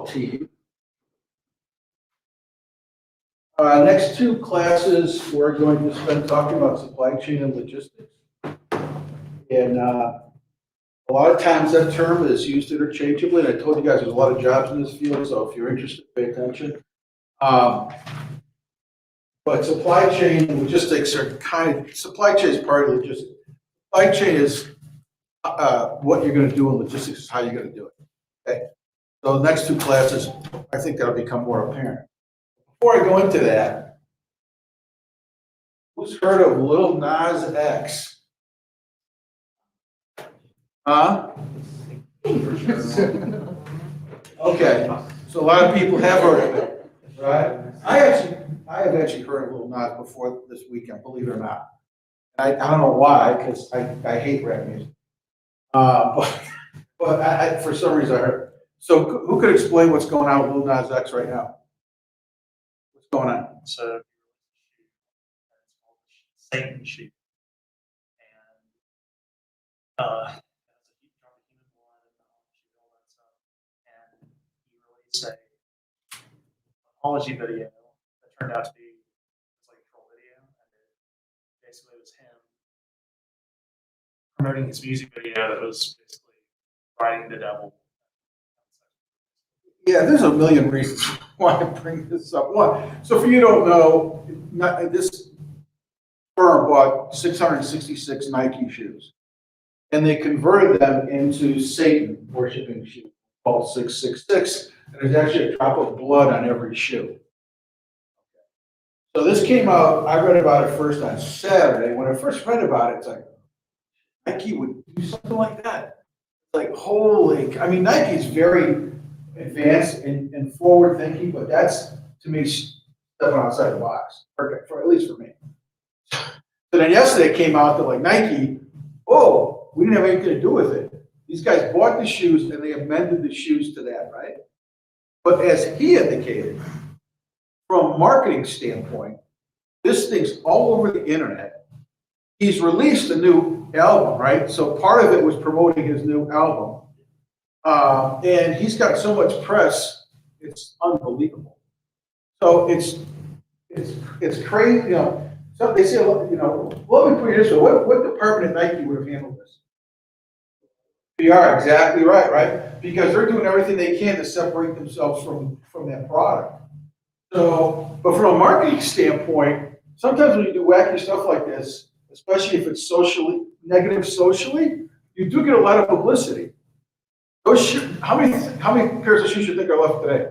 team. Next two classes, we're going to spend talking about supply chain and logistics. And a lot of times that term is used interchangeably. And I told you guys there's a lot of jobs in this field, so if you're interested, pay attention. But supply chain and logistics are supply chain is part of logistics. Supply chain is what you're going to do, and logistics is how you're going to do it. Okay? So the next two classes, I think that'll become more apparent. Before I go into that, who's heard of Lil Nas X? Huh? Okay, so a lot of people have heard of it, right? I have actually heard of Lil Nas before this weekend, believe it or not. I don't know why, because I hate rap music. But for some reason I heard. So who could explain what's going on with Lil Nas X right now? What's going on? So Satan sheep, and he dropped human blood and all that stuff, and he released a apology video that turned out to be like a troll video, and it basically was him promoting his music video that was basically fighting the devil. Yeah, there's a million reasons why I bring this up. One, so for you who don't know, this firm bought 666 Nike shoes, and they converted them into Satan worshiping shoes called 666, and there's actually a drop of blood on every shoe. So this came out, I read about it first on Saturday. When I first read about it, it's like, Nike would do something like that. Like, holy, I mean, Nike's very advanced and forward thinking, but that's, to me, stepping outside the box, for at least for me. So then yesterday it came out that like Nike, oh, we didn't have anything to do with it. These guys bought the shoes and they amended the shoes to that, right? But as he indicated, from a marketing standpoint, this thing's all over the internet. He's released a new album, right? So part of it was promoting his new album. And he's got so much press, it's unbelievable. So it's crazy, you know. So they say, you know, let me put it this way, what department at Nike would have handled this? PR, exactly right, right? Because they're doing everything they can to separate themselves from that product. So, but from a marketing standpoint, sometimes when you do wacky stuff like this, especially if it's negative socially, you do get a lot of publicity. Those shoes, how many pairs of shoes you think are left today?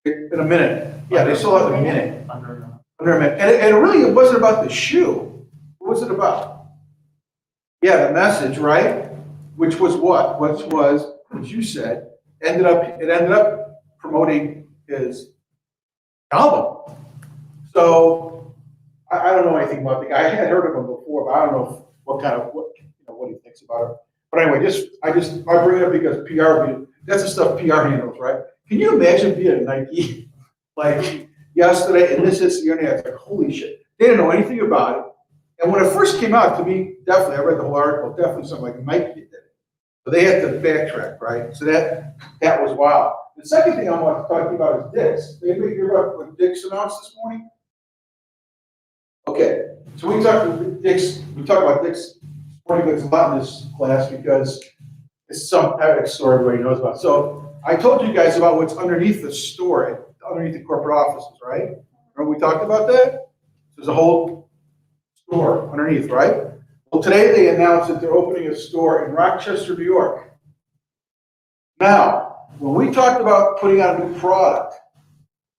In a minute. Yeah, they sold out in a minute. Under a minute. And really, it wasn't about the shoe. What was it about? Yeah, the message, right? Which was what? Which was, as you said, it ended up promoting his album. So I don't know anything about the guy. I had heard of him before, but I don't know what he thinks about it. But anyway, I bring it up because PR, that's the stuff PR handles, right? Can you imagine being at Nike like yesterday, and this is the internet? It's like, holy shit. They didn't know anything about it. And when it first came out, to me, definitely, I read the whole article, definitely something like Nike did it. But they had to backtrack, right? So that was wild. The second thing I want to talk to you about is Dick's. Anybody hear about what Dick's announced this morning? Okay, so we talk about Dick's sporting goods a lot in this class because it's some epic story everybody knows about. So I told you guys about what's underneath the store, underneath the corporate offices, right? Remember we talked about that? There's a whole store underneath, right? Well, today they announced that they're opening a store in Rochester, New York. Now, when we talked about putting out a new product,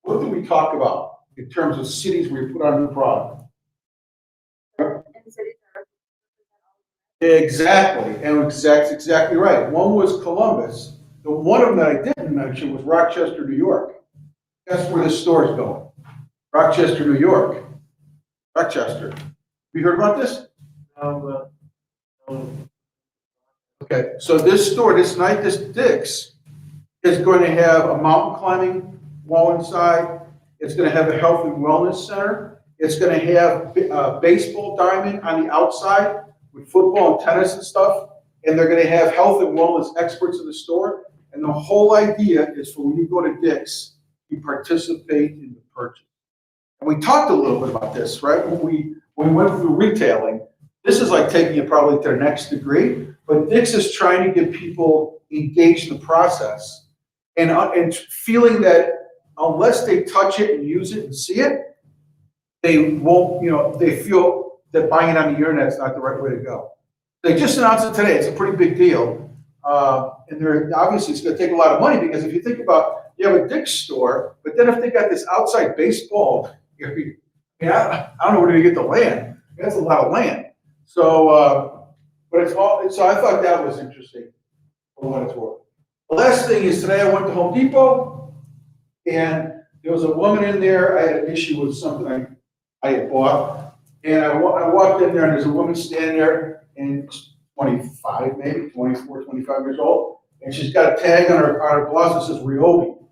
what did we talk about in terms of cities where you put out a new product? Exactly, and exactly right. One was Columbus. The one of them that I didn't mention was Rochester, New York. Guess where this store is going? Rochester, New York. Rochester. Have you heard about this? Okay, so this store, this Dick's, is going to have a mountain climbing wall inside. It's going to have a health and wellness center. It's going to have a baseball diamond on the outside with football and tennis and stuff. And they're going to have health and wellness experts in the store. And And the whole idea is for when you go to Dick's, you participate in the purchase. And we talked a little bit about this, right? When we went through retailing, this is like taking it probably to their next degree, but Dick's is trying to get people engaged in the process and feeling that unless they touch it and use it and see it, they won't, they feel that buying it on the internet is not the right way to go. They just announced it today. It's a pretty big deal. And obviously it's going to take a lot of money because if you think about, you have a Dick's store, but then if they got this outside baseball area, I don't know where to get the land. That's a lot of land. So, but it's all, so I thought that was interesting for what it's worth. The last thing is today I went to Home Depot and there was a woman in there. I had an issue with something I had bought. And I walked in there and there's a woman standing there and 25, maybe 24, 25 years old. And she's got a tag on her blouse that says Ryobi. You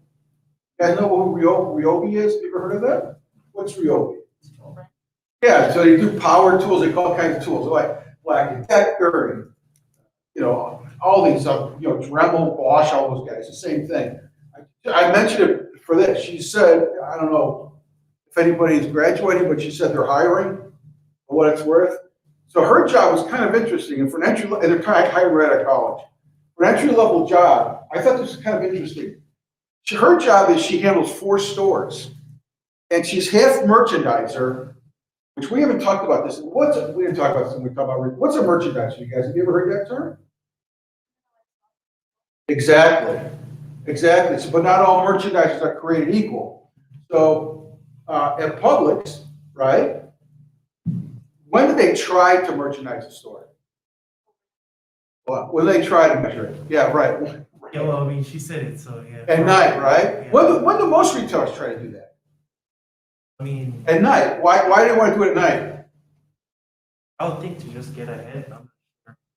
guys know who Ryobi is? You ever heard of that? What's Ryobi? Yeah, so they do power tools, they call all kinds of tools, like Black & Decker, and, all these, Dremel, Bosch, all those guys, the same thing. I mentioned it for this. She said, I don't know if anybody's graduating, but she said they're hiring for what it's worth. So her job was kind of interesting, and for an entry, and they're hiring right out of college. For an entry-level job, I thought this was kind of interesting. Her job is she handles 4 stores, and she's half merchandiser, which we haven't talked about this. We didn't talk about this when we talk about what's a merchandiser, you guys? Have you ever heard that term? Exactly. So, but not all merchandisers are created equal. So at Publix, right? When did they try to merchandise a store? Well, when they try to measure it. Yeah, right. Yeah, well, I mean, she said it, so yeah. At night, right? Yeah. When do most retailers try to do that? I mean, At night. Why do they want to do it at night? I would think to just get ahead.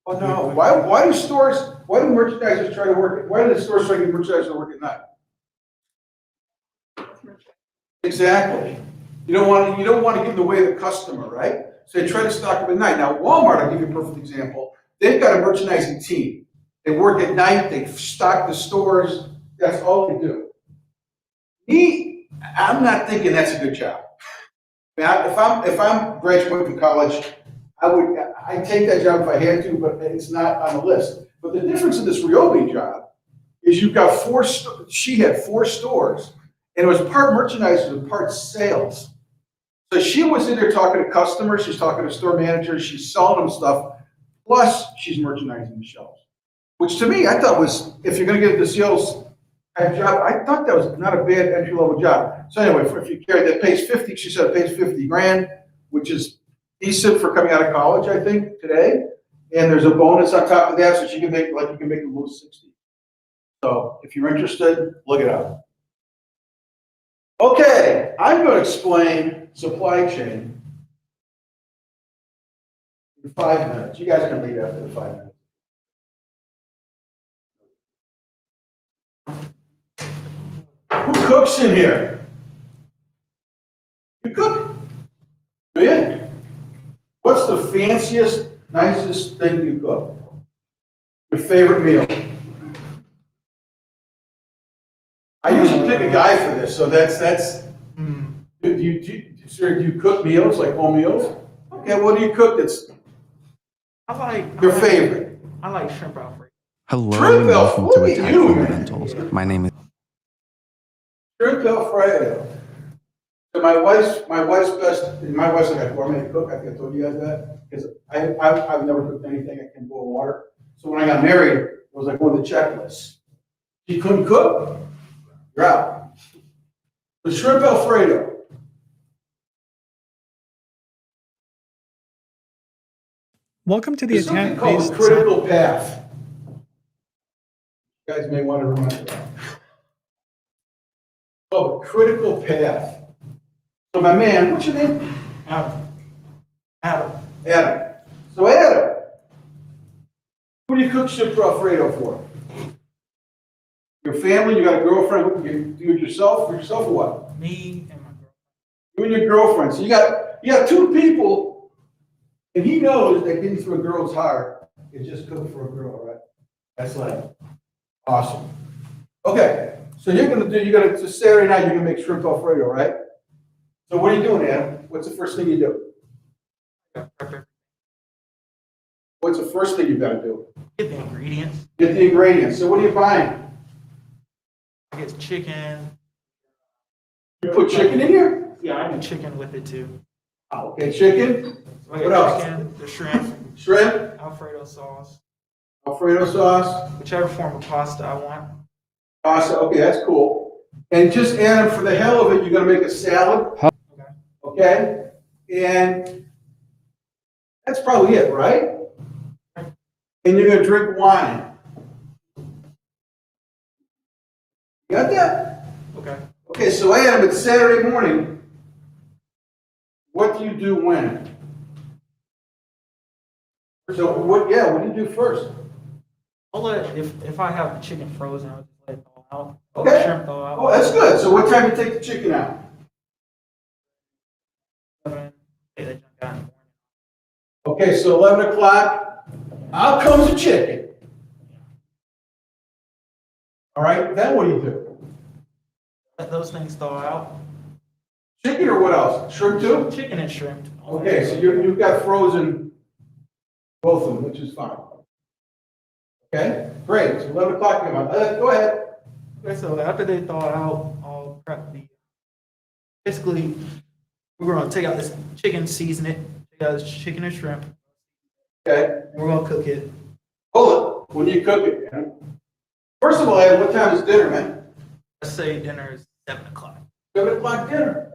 Oh no. Why do merchandisers try to work? Why do the stores try to get merchandisers to work at night? Exactly. You don't want to get in the way of the customer, right? So they try to stock up at night. Now Walmart, I'll give you a perfect example. They've got a merchandising team. They work at night. They stock the stores. That's all they do. I'm not thinking that's a good job. If I'm graduating from college, I'd take that job if I had to, but it's not on the list. But the difference in this Ryobi job is you've got she had 4 stores, and it was part merchandising and part sales. So she was in there talking to customers, she's talking to store managers, she's selling them stuff, plus she's merchandising the shelves. Which to me, I thought was, if you're gonna get the sales type job, I thought that was not a bad entry-level job. So anyway, if you care, that pays 50, she said it pays 50 grand, which is decent for coming out of college, I think, today. And there's a bonus on top of that, so you can make a low 60. So if you're interested, look it up. Okay, I'm going to explain supply chain in 5 minutes. You guys can leave after the 5 minutes. Who cooks in here? You cook? Do you? What's the fanciest, nicest thing you cook? Your favorite meal? I usually pick a guy for this, so that's. Do you cook meals, like home meals? Okay, what do you cook that's your favorite? I like shrimp Alfredo. Hello Shrimp and welcome Alfredo, to look at Attack you. Fundamentals. My name is Shrimp Alfredo. So my wife's like a gourmet cook. I think I told you guys that because I've never cooked anything. I can boil water. So when I got married, it was like one of the checklists. She couldn't cook, you're out. The shrimp Alfredo. Welcome to the There's something attack called based the critical path. You guys may want to remember that. Oh, critical path. So my man, what's your name? Adam. Adam. So Adam, who do you cook shrimp Alfredo for? Your family? You got a girlfriend? You do it yourself? For yourself or what? Me and my girl. You and your girlfriend. So you got 2 people, and he knows that getting through a girl's heart is just cooking for a girl, right? That's like awesome. Okay, so it's Saturday night, you're gonna make shrimp Alfredo, right? So what are you doing, Adam? What's the first thing you do? What's the first thing you gotta do? Get the ingredients. Get the ingredients. So what are you buying? I get chicken. You put chicken in here? Yeah, I do chicken with it too. Okay, chicken, So I get What else? chicken, the shrimp, shrimp, Alfredo sauce, Alfredo sauce, whichever form of pasta I want. pasta. Okay, that's cool. And just Adam, for the hell of it, you're gonna make a salad. Okay. Okay? And that's probably it, right? And you're gonna drink wine. You got that? Okay. Okay, so Adam, it's Saturday morning. What do you do when? So what do you do first? I'll let if I have the chicken frozen, I'll just let it thaw out. Okay. Shrimp thaw out. Oh, that's good. So what time do you take the chicken out? Get that junk out in the morning. Okay, so 11 o'clock, out comes the chicken. All right, then what do you do? Let those things thaw out. Chicken or what else? Shrimp too? Chicken and shrimp. Okay, so you've got frozen both of them, which is fine. Okay, great. So 11 o'clock, go ahead. Okay, so after they thaw out, I'll prep the. Basically, we're gonna take out this chicken, season it. Take out this chicken and shrimp. Okay, And we're gonna cook it. hold it. When you cook it, first of all, Ed, what time is dinner, man? Let's say dinner is 7 o'clock. 7 o'clock dinner.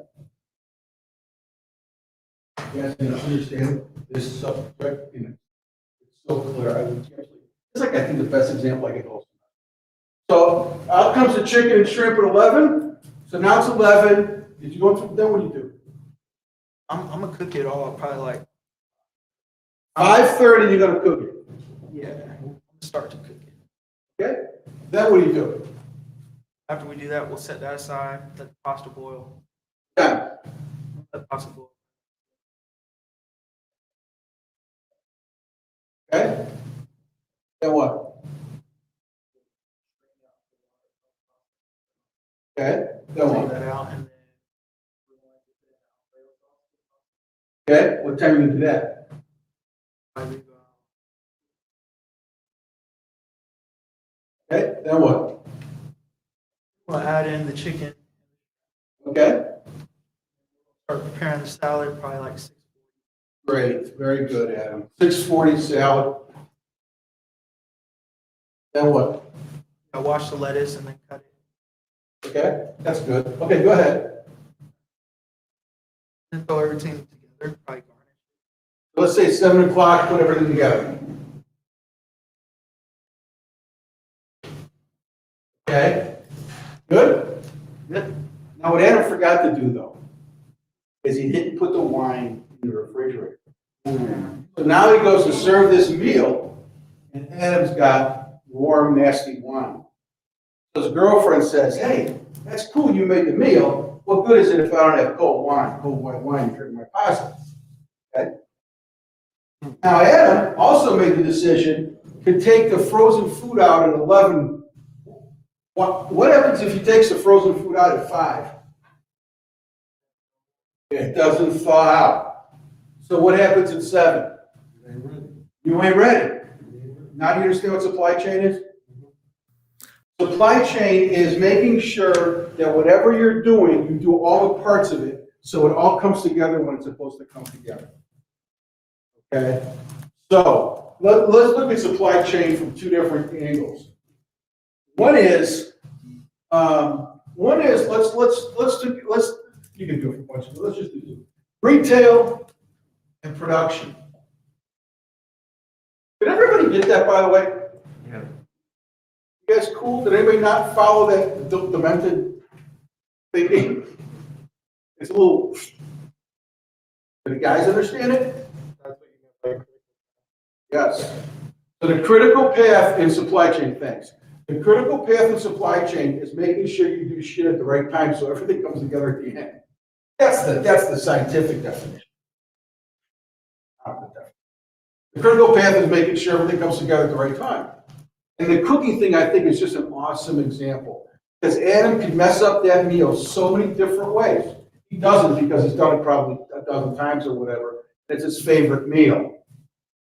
You guys can understand this subject, it's so clear. It's like, I think, the best example I can hold. So out comes the chicken and shrimp at 11. So now it's 11. Did you go through, then what do you do? I'm gonna cook it all probably like 5:30, you're gonna cook it. yeah. Start to cook it. Okay? Then what do you do? After we do that, we'll set that aside. Let the pasta boil. Done. Let the pasta boil. Okay? Then what? Okay? Then Take what? that out and then Okay? What time are you gonna do that? probably, Okay? Then what? we'll add in the chicken. Okay? Start preparing the salad probably like 6. Great. Very good, Adam. 6:40 salad. Then what? I wash the lettuce and then cut it. Okay? That's good. Okay, go ahead. And throw everything together. Probably garnish. Let's say 7 o'clock, put everything together. Okay? Good? Good. Now, what Adam forgot to do, though, is he didn't put the wine in the refrigerator. So now he goes to serve this meal, and Adam's got warm, nasty wine. So his girlfriend says, hey, that's cool, you made the meal. What good is it if I don't have cold wine, cold white wine, to drink my pasta? Okay? Now, Adam also made the decision to take the frozen food out at 11. What happens if he takes the frozen food out at 5? It doesn't thaw out. So what happens at 7? You ain't ready. Now do you understand what supply chain is? Supply chain is making sure that whatever you're doing, you do all the parts of it, so it all comes together when it's supposed to come together. Okay? So let's look at supply chain from two different angles. One is you can do it for one, let's just do two. Retail and production. Did everybody get that, by the way? Yeah. You guys cool? Did anybody not follow that demented thinking? It's a little. Do the guys understand it? Yes. So the critical path in supply chain, thanks. The critical path in supply chain is making sure you do shit at the right time so everything comes together at the end. That's the scientific definition. Not the definition. The critical path is making sure everything comes together at the right time. And the cooking thing, I think, is just an awesome example. Because Adam can mess up that meal so many different ways. He doesn't because he's done it probably a dozen times or whatever. It's his favorite meal.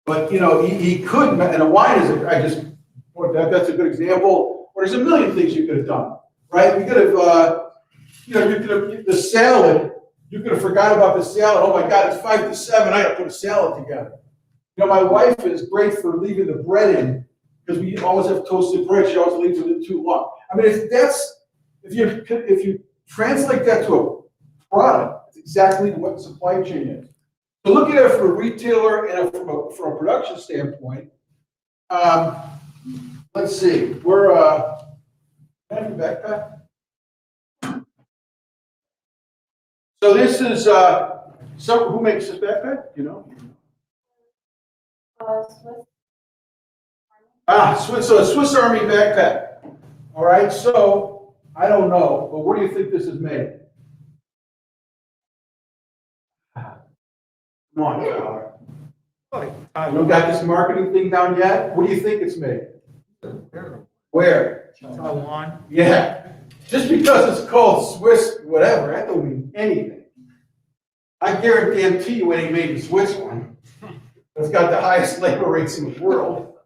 But, you know, he could, and a wine is, that's a good example. Or there's a million things you could have done, right? You could have, you know, you could have, the salad, you could have forgot about the salad. Oh my God, it's 5 to 7, I gotta put a salad together. You know, my wife is great for leaving the bread in, because we always have toasted bread, she always leaves it in too long. I mean, if you translate that to a product, it's exactly what supply chain is. So looking at it from a retailer and from a production standpoint, let's see, we're, can I have your backpack? So this is, who makes this backpack, you know? So a Swiss Army backpack. All right, so I don't know, but where do you think this is made? Come on, Tyler. You don't got this marketing thing down yet? Where do you think it's made? Where? Taiwan. Yeah. Just because it's called Swiss whatever, that don't mean anything. I guarantee you it ain't made in Switzerland. It's got the highest labor rates in the world.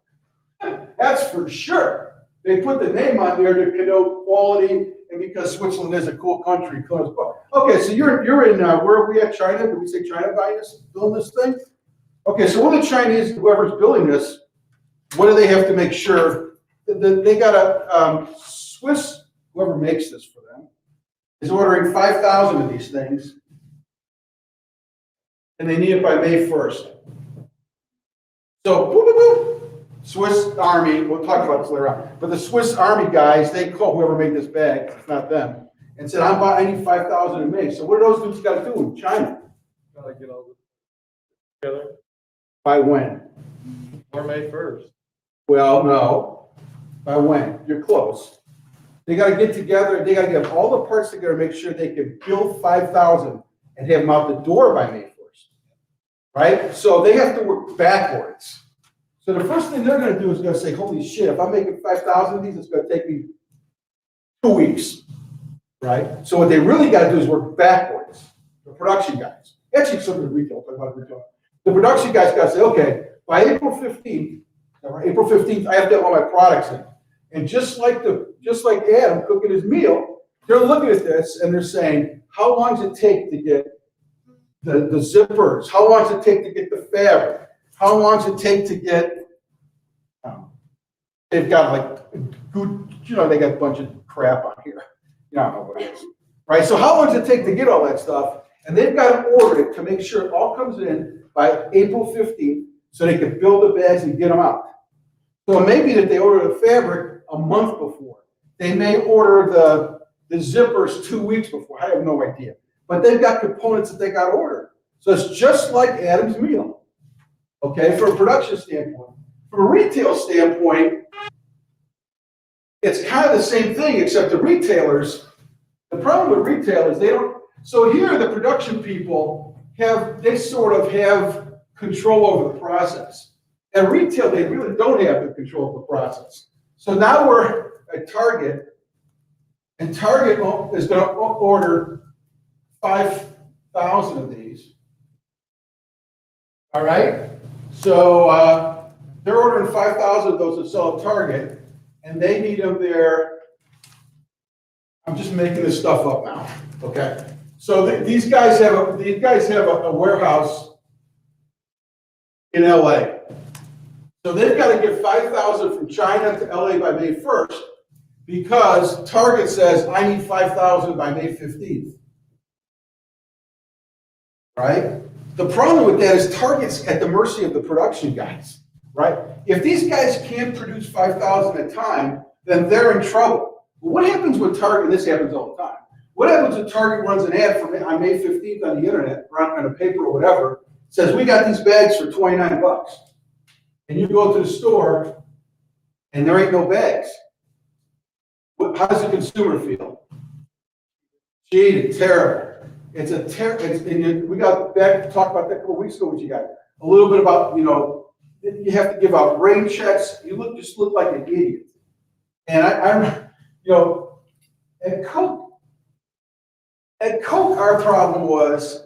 That's for sure. They put the name on there to connote quality and because Switzerland is a cool country close by. Okay, so you're in, where are we at, China? Did we say China buying this, building this thing? Okay, so what the Chinese, whoever's building this, what do they have to make sure? They got a Swiss, whoever makes this for them, is ordering 5,000 of these things, and they need it by May 1st. So, boop, boop, boop. Swiss Army, we'll talk about this later on, but the Swiss Army guys, they call whoever made this bag, it's not them, and said, I need 5,000 in May. So what do those dudes got to do in China? Gotta get all this together By when? or May 1st. Well, no. By when? You're close. They got to get together, they got to get all the parts together, make sure they can build 5,000 and have them out the door by May 1st. Right? So they have to work backwards. So the first thing they're going to do is going to say, holy shit, if I'm making 5,000 of these, it's going to take me 2 weeks. Right? So what they really got to do is work backwards. The production guys. Actually, some of the retail, talk about retail. The production guys got to say, okay, by April 15th, I have to have all my products in. And just like Adam cooking his meal, they're looking at this and they're saying, how long does it take to get the zippers? How long does it take to get the fabric? How long does it take to get, they've got like, good, you know, they got a bunch of crap on here. You don't know what it is. Right? So how long does it take to get all that stuff? And they've got to order it to make sure it all comes in by April 15th so they can build the bags and get them out. So it may be that they order the fabric a month before. They may order the zippers 2 weeks before. I have no idea. But they've got components that they got to order. So it's just like Adam's meal. Okay, from a production standpoint. From a retail standpoint, it's kind of the same thing, except the retailers, the problem with retailers, they don't, so here the production people they sort of have control over the process. At retail, they really don't have the control of the process. So now we're at Target, and Target is going to order 5,000 of these. All right? So they're ordering 5,000 of those to sell at Target, and they need them there. I'm just making this stuff up now. Okay? So these guys have a warehouse in LA. So they've got to get 5,000 from China to LA by May 1st because Target says, I need 5,000 by May 15th. Right? The problem with that is Target's at the mercy of the production guys. Right? If these guys can't produce 5,000 at a time, then they're in trouble. But what happens with Target? This happens all the time. What happens when Target runs an ad on May 15th on the internet, or on a paper or whatever, says, we got these bags for 29 bucks. And you go to the store, and there ain't no bags. How does the consumer feel? Cheated, terrible. It's a terrible. We got back to talk about that a couple weeks ago. What you got? A little bit about you have to give out rain checks, just look like an idiot. And I'm, you know, at Coke, our problem was,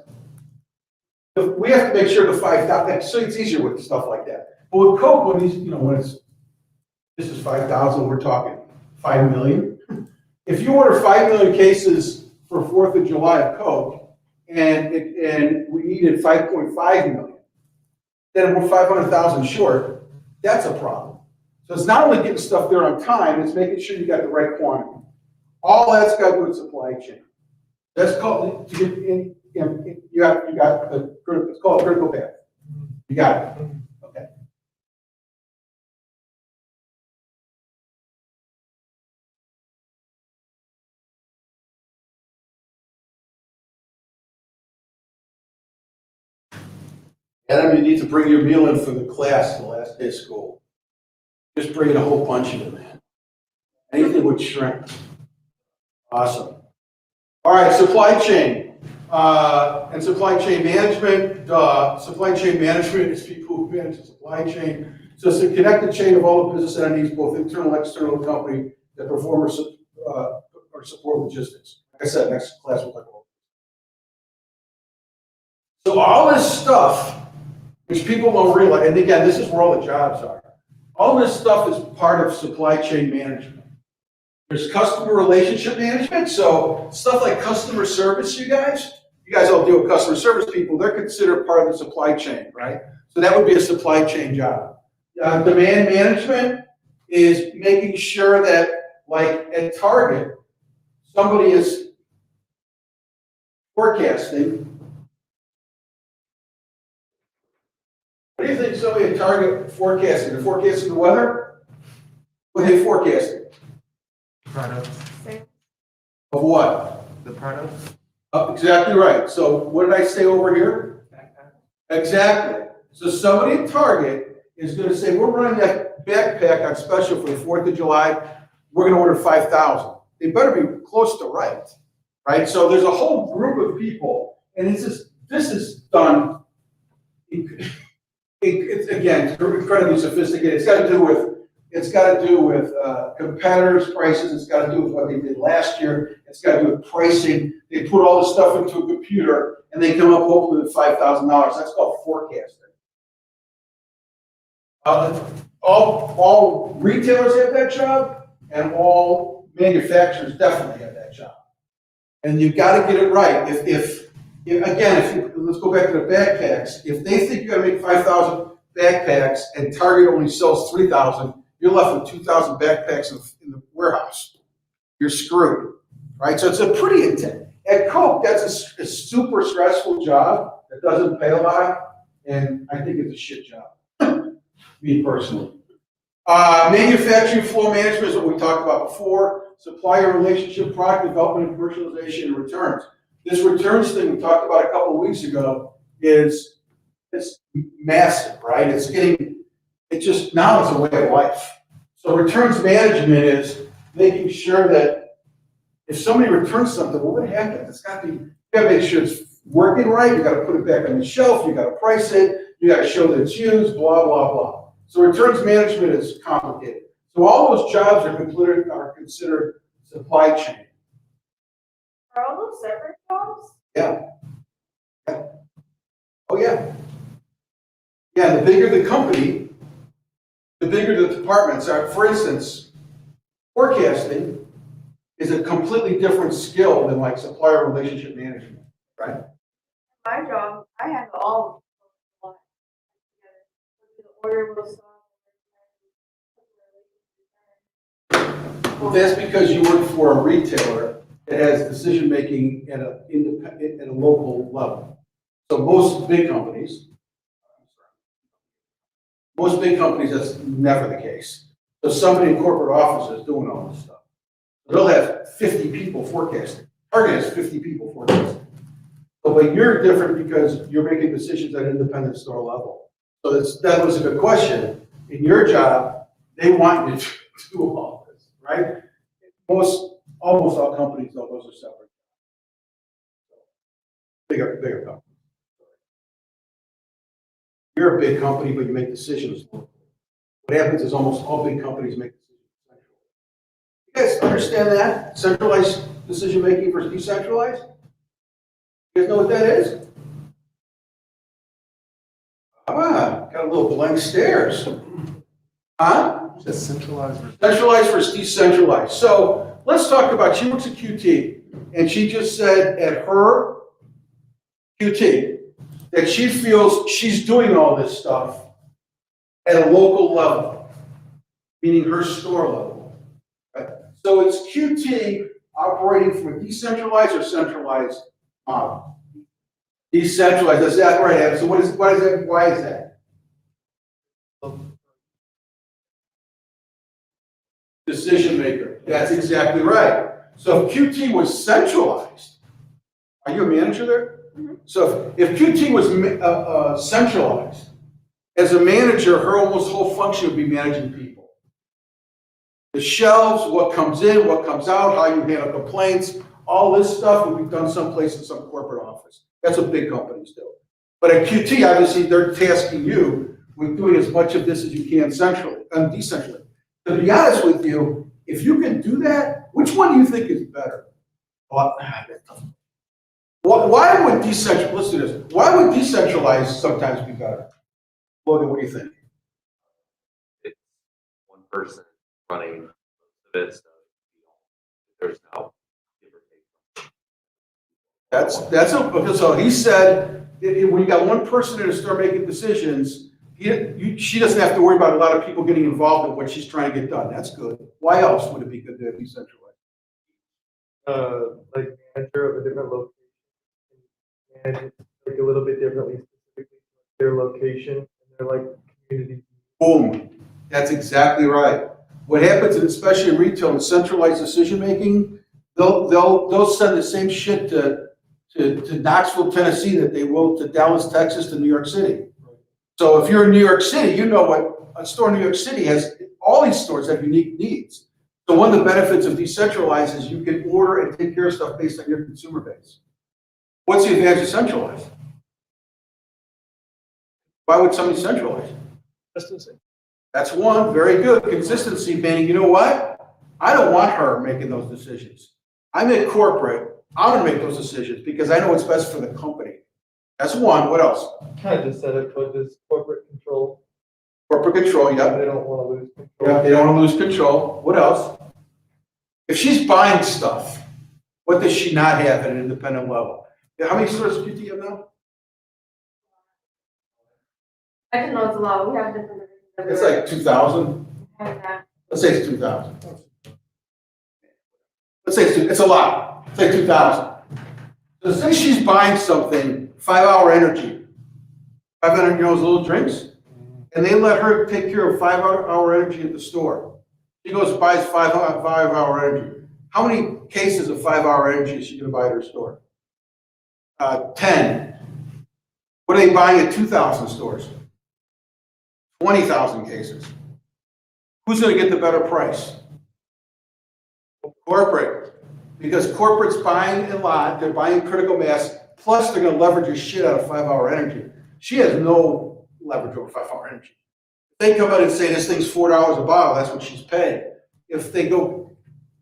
we have to make sure the 5,000, so it's easier with stuff like that. But with Coke, when these, this is 5,000, we're talking 5 million. If you order 5 million cases for 4th of July of Coke, and we needed 5.5 million, then we're 500,000 short, that's a problem. So it's not only getting stuff there on time, it's making sure you got the right quantity. All that's got to do with supply chain. That's called, to get in, you got the critical, it's called critical path. You got it. Okay. Adam, you need to bring your meal in for the class the last day of school. Just bring in a whole bunch of it, man. Anything with shrimp. Awesome. All right, supply chain. And supply chain management. Supply chain management is people who manage the supply chain. So it's a connected chain of all the business entities, both internal and external company, that perform or support logistics. Like I said, next class we'll talk about. So all this stuff, which people don't realize, and again, this is where all the jobs are. All this stuff is part of supply chain management. There's customer relationship management, so stuff like customer service, you guys all deal with customer service people, they're considered part of the supply chain, right? So that would be a supply chain job. Demand management is making sure that, like at Target, somebody is forecasting. What do you think somebody at Target forecasting? They're forecasting the weather? What are they forecasting? Products. Of what? The products. Exactly right. So what did I say over here? Backpack. Exactly. So somebody at Target is going to say, we're running that backpack on special for the 4th of July. We're going to order 5,000. They better be close to right. So there's a whole group of people, and this is done. It's again incredibly sophisticated. It's got to do with competitors' prices. It's got to do with what they did last year. It's got to do with pricing. They put all this stuff into a computer and they come up hopefully with $5,000. That's called forecasting. All retailers have that job, and all manufacturers definitely have that job. And you've got to get it right. If let's go back to the backpacks. If they think you're going to make 5,000 backpacks and Target only sells 3,000, you're left with 2,000 backpacks in the warehouse. You're screwed, right? So it's a pretty intense. At Coke, that's a super stressful job that doesn't pay a lot, and I think it's a shit job, me personally. Manufacturing flow management is what we talked about before. Supplier relationship, product development, and commercialization, and returns. This returns thing we talked about a couple of weeks ago it's massive, right? It's just now it's a way of life. So returns management is making sure that if somebody returns something, well, what happens? You got to make sure it's working right. You got to put it back on the shelf. You got to price it. You got to show that it's used. Blah blah blah. So returns management is complicated. So all those jobs are considered supply chain. Are all those separate jobs? Yeah. Oh yeah. Yeah, the bigger the company, the bigger the departments are. For instance, forecasting is a completely different skill than like supplier relationship management, right? My job, I have all of the order will Well, that's because you work for a retailer that has decision making at a local level. So most big companies, that's never the case. So somebody in corporate office is doing all this stuff. They'll have 50 people forecasting. Target has 50 people forecasting. So, but you're different because you're making decisions at independent store level. So that was a good question. In your job, they want you to do all this, right? Almost all companies, though, those are separate. Bigger companies. You're a big company, but you make decisions. What happens is almost all big companies make decisions. You guys understand that? Centralized decision-making versus decentralized? You guys know what that is? Got a little blank stares. Huh? Just centralized. Centralized versus decentralized. So let's talk about, she works at QT, and she just said at her QT that she feels she's doing all this stuff at a local level, meaning her store level. Right? So it's QT operating from a decentralized or centralized model? Decentralized, is that right? So what is that? Why is that? Decision maker. That's exactly right. So if QT was centralized, are you a manager there? Mhm. So if QT was centralized, as a manager, her almost whole function would be managing people. The shelves, what comes in, what comes out, how you handle complaints, all this stuff would be done someplace in some corporate office. That's what big companies do. But at QT, obviously, they're tasking you with doing as much of this as you can centrally and decentrally. To be honest with you, if you can do that, which one do you think is better? Why would decentralized, let's do this. Why would decentralized sometimes be better? Logan, what do you think? It's one person running most of it, so there's no give or take. So he said, when you got one person in a store making decisions, she doesn't have to worry about a lot of people getting involved in what she's trying to get done. That's good. Why else would it be good to be centralized? Like manager of a different location, manage it like a little bit differently, specifically to their location and their like community. Boom. That's exactly right. What happens, especially in retail and centralized decision making, they'll send the same shit to Knoxville, Tennessee that they will to Dallas, Texas, to New York City. So if you're in New York City, you know what a store in New York City has. All these stores have unique needs. So one of the benefits of decentralized is you can order and take care of stuff based on your consumer base. What's the advantage of centralized? Why would somebody centralize? Consistency. That's one, very good. Consistency, meaning, you know what? I don't want her making those decisions. I'm in corporate, I'm gonna make those decisions because I know what's best for the company. That's one, what else? Kind of just said it, but this corporate control, Corporate control, yeah. they don't want to lose Yeah, control. they don't wanna lose control. What else? If she's buying stuff, what does she not have at an independent level? Yeah, how many stores do you have now? I don't know, it's a lot, we have different. It's like 2,000. Having that. Let's say it's 2,000. Let's say it's a lot. Let's say 2,000. So say she's buying something, 5-hour energy. 500, you know, those little drinks? And they let her take care of 5-hour energy at the store. She goes and buys 5-hour energy. How many cases of 5-hour energy is she gonna buy at her store? 10. What are they buying at 2,000 stores? 20,000 cases. Who's gonna get the better price? Corporate. Because corporate's buying a lot, they're buying critical mass, plus they're gonna leverage the shit out of 5-hour energy. She has no leverage over 5-hour energy. If they come out and say this thing's $4 a bottle, that's what she's paying. If they go,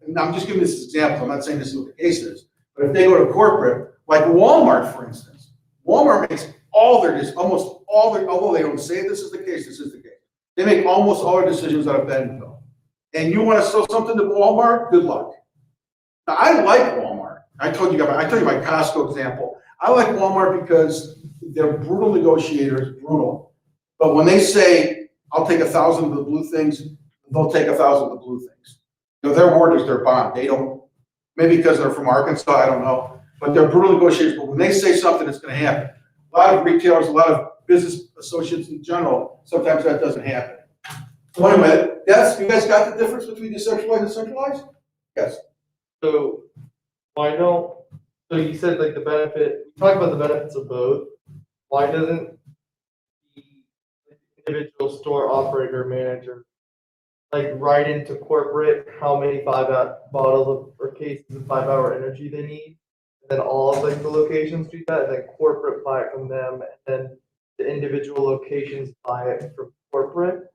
and I'm just giving this example, I'm not saying this is what the case is, but if they go to corporate, like Walmart, for instance, Walmart makes almost all their, although they don't say this is the case, this is the case. They make almost all their decisions out of Bentonville. And you wanna sell something to Walmart, good luck. Now, I like Walmart. I told you my Costco example. I like Walmart because they're brutal negotiators, brutal. But when they say, I'll take 1,000 of the blue things, they'll take 1,000 of the blue things. You know, their word is their bond. They don't, maybe because they're from Arkansas, I don't know. But they're brutal negotiators. But when they say something, it's gonna happen. A lot of retailers, a lot of business associates in general, sometimes that doesn't happen. So anyway, you guys got the difference between decentralized and centralized? Yes. So why don't, so you said like the benefit, you talked about the benefits of both. Why doesn't the individual store operator manager like write into corporate how many 5 bottles or cases of 5-hour energy they need? And then all of like the locations do that, and then corporate buy it from them, and then the individual locations buy it from corporate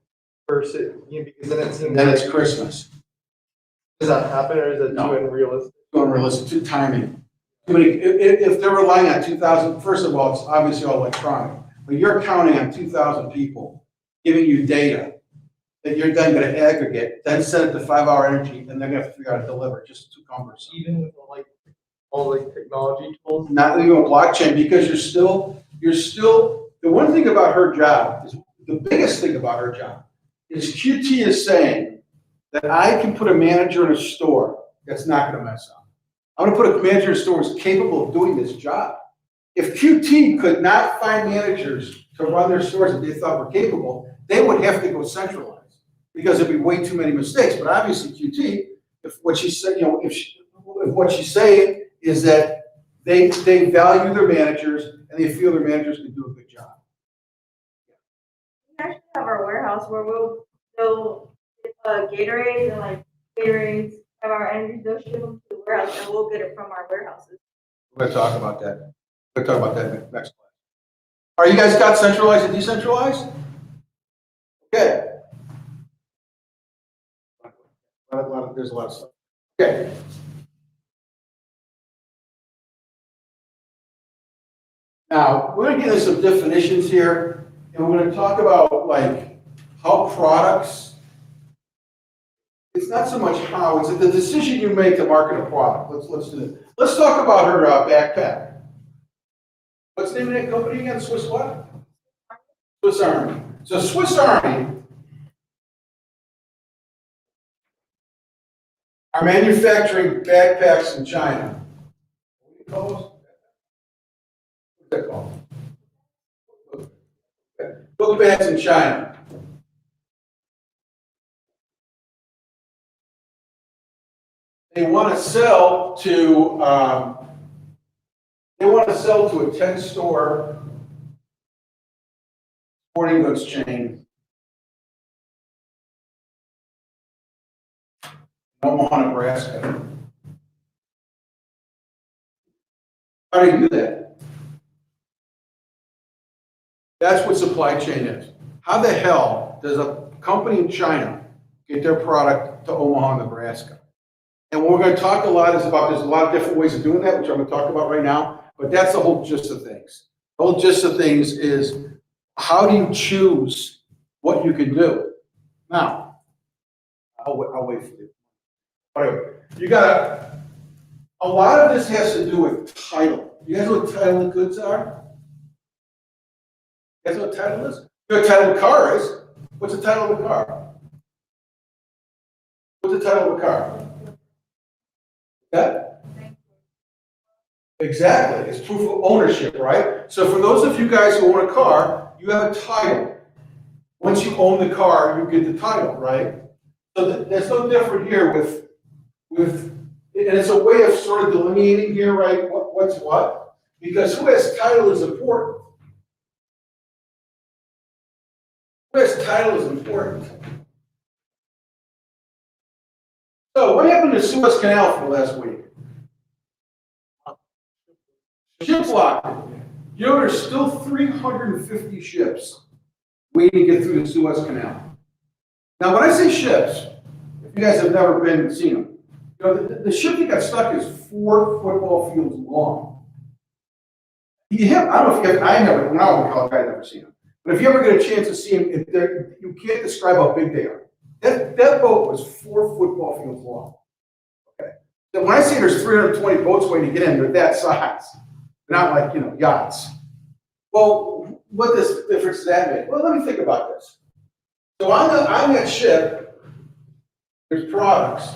versus, because then it seems And then it's like, Christmas. does that happen or is it No. too unrealistic? Unrealistic, too timing. Too many, if they're relying on 2,000, first of all, it's obviously all electronic, but you're counting on 2,000 people giving you data that you're then gonna aggregate, then send it to 5-Hour Energy, and they're gonna have to figure out how to deliver it, just too cumbersome. Even with like all like technology tools? Not even blockchain, because you're still, the one thing about her job is, the biggest thing about her job is QT is saying that I can put a manager in a store that's not gonna mess up. I'm gonna put a manager in a store who's capable of doing this job. If QT could not find managers to run their stores that they thought were capable, they would have to go centralized, because there'd be way too many mistakes. But obviously QT, if what she said, if what she's saying is that they value their managers and they feel their managers can do a good job. We actually have our warehouse where they'll Gatorade and like Gatorades, have our energy, they'll ship them to the warehouse and we'll get it from our warehouses. We're gonna talk about that. We're gonna talk about that next class. Are you guys got centralized and decentralized? Okay. There's a lot of stuff. Okay. Now, we're gonna get into some definitions here, and we're gonna talk about like how products, it's not so much how, it's the decision you make to market a product. Let's do it. Let's talk about her backpack. What's the name of that company again? Swiss what? Swiss Army. So Swiss Army are manufacturing backpacks in China. What do you call those? What's that called? Book bags in China. They want to sell to a 10-store sporting goods chain in Omaha, Nebraska. How do you do that? That's what supply chain is. How the hell does a company in China get their product to Omaha, Nebraska? And what we're going to talk a lot is about, there's a lot of different ways of doing that, which I'm going to talk about right now, but that's the whole gist of things. The whole gist of things is, how do you choose what you can do? Now, I'll wait for you. Whatever. You got a lot of this has to do with title. You guys know what title of goods are? You guys know what title is? You know what title of the car is? What's the title of the car? What's the title of the car? Okay? Exactly. It's proof of ownership, right? So for those of you guys who own a car, you have a title. Once you own the car, you get the title, right? So that's no different here with, and it's a way of sort of delineating here, right? What's what? Because who has title is important. Who has title is important. So what happened to Suez Canal for last week? Ship blockage. You know, there's still 350 ships waiting to get through the Suez Canal. Now, when I say ships, if you guys have never seen them, you know, the ship that got stuck is 4 football fields long. I don't know if you have, I never, when I was in college, I've never seen them. But if you ever get a chance to see them, you can't describe how big they are. That boat was 4 football fields long. Okay. So when I say there's 320 boats waiting to get in, they're that size. They're not like, yachts. Well, what difference does that make? Well, let me think about this. So on that ship, there's products.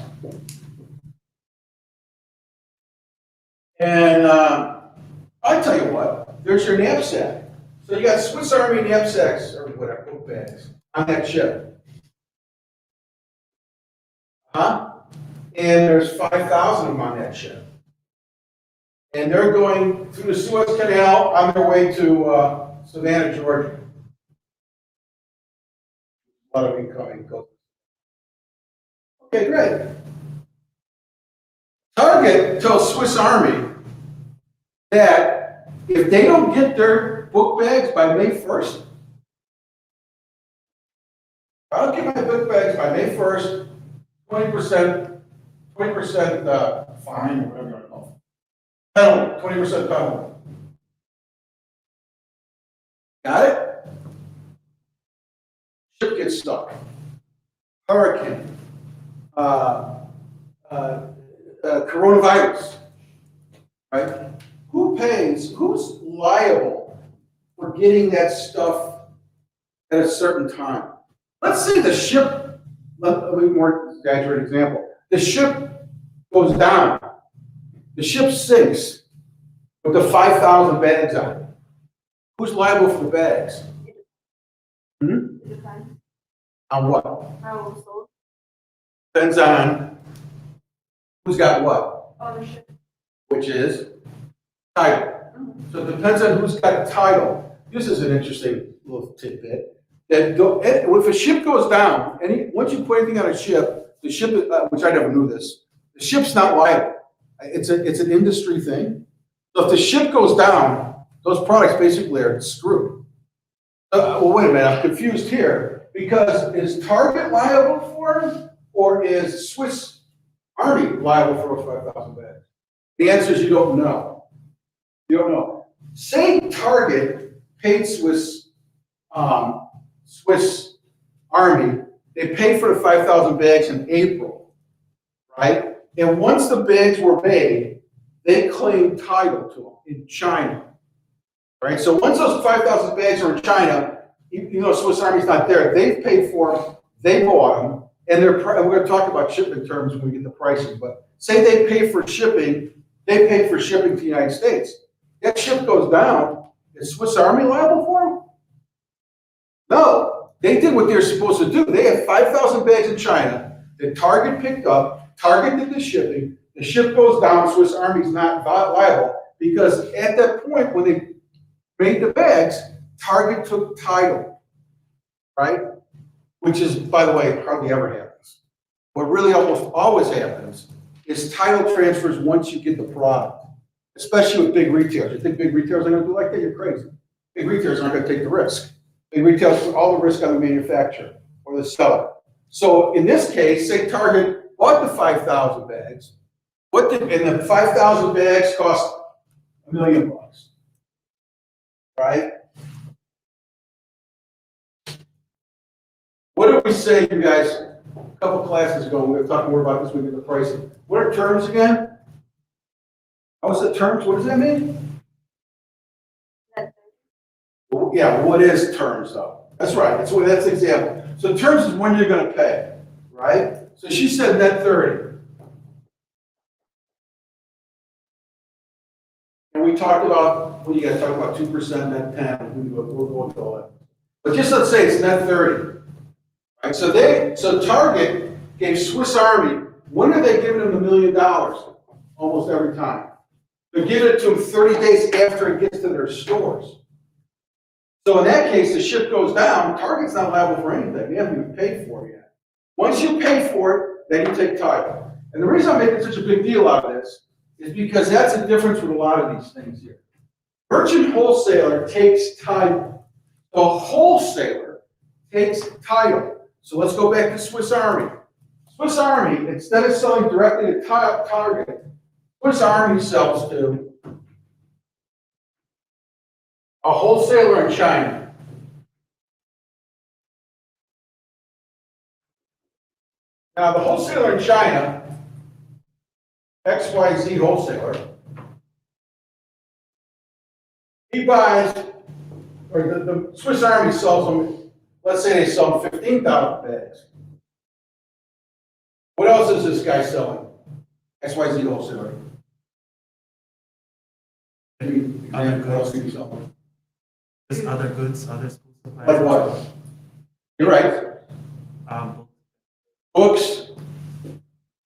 And I tell you what, there's your knapsack. So you got Swiss Army knapsacks, or whatever, book bags, on that ship. Huh? And there's 5,000 of them on that ship. And they're going through the Suez Canal on their way to Savannah, Georgia. A lot of incoming. Okay, great. Target tells Swiss Army that if they don't get their book bags by May 1st, if I don't get my book bags by May 1st, 20%, fine, or whatever you want to call it. Penalty, 20% penalty. Got it? Ship gets stuck. Hurricane. Coronavirus. Right? Who's liable for getting that stuff at a certain time? Let's say the ship, let me more exaggerate example. The ship goes down. The ship sinks with the 5,000 bags on it. Who's liable for the bags? It depends On what? how it was sold, Depends on who's got what, ownership. which is title. So it depends on who's got title. This is an interesting little tidbit. If a ship goes down, once you put anything on a ship, the ship, which I never knew this, the ship's not liable. It's an industry thing. So if the ship goes down, those products basically are screwed. Well, wait a minute, I'm confused here, because is Target liable for it, or is Swiss Army liable for those 5,000 bags? The answer is you don't know. You don't know. Say Target paid Swiss Army, they paid for the 5,000 bags in April, right? And once the bags were made, they claimed title to them in China, right? So once those 5,000 bags are in China, you know Swiss Army's not there. They've paid for them, they bought them, and we're going to talk about shipping terms when we get the pricing. But say they pay for shipping, they paid for shipping to the United States. That ship goes down. Is Swiss Army liable for them? No, they did what they're supposed to do. They had 5,000 bags in China that Target picked up. Target did the shipping. The ship goes down. Swiss Army's not liable because at that point when they made the bags, Target took title, right? Which is, by the way, hardly ever happens. What really almost always happens is title transfers once you get the product, especially with big retailers. You think big retailers are going to do like that? You're crazy. Big retailers aren't going to take the risk. Big retailers put all the risk on the manufacturer or the seller. So in this case, say Target bought the 5,000 bags. And the 5,000 bags cost $1 million, right? What did we say, you guys, a couple classes ago? We were talking more about this. We did the pricing. What are terms again? How was it terms? What does that mean? Well, yeah, what is terms though? That's right. That's the example. So terms is when you're going to pay, right? So she said net 30. And we talked about, well, you guys talked about 2%, net 10. We'll go into all that. But just let's say it's net 30. Right? So Target gave Swiss Army, when are they giving them $1 million? Almost every time. They're giving it to them 30 days after it gets to their stores. So in that case, the ship goes down, Target's not liable for anything. They haven't even paid for it yet. Once you pay for it, then you take title. And the reason I'm making such a big deal out of this is because that's the difference with a lot of these things here. Merchant wholesaler takes title. The wholesaler takes title. So let's go back to Swiss Army. Swiss Army, instead of selling directly to Target, Swiss Army sells to a wholesaler in China. Now, the wholesaler in China, XYZ wholesaler, he buys, or the Swiss Army sells them, let's say they sell them 15,000 bags. What else is this guy selling? XYZ wholesaler. Other What else goods. do you sell? Just other goods, other school supplies. Like what? You're right. Books,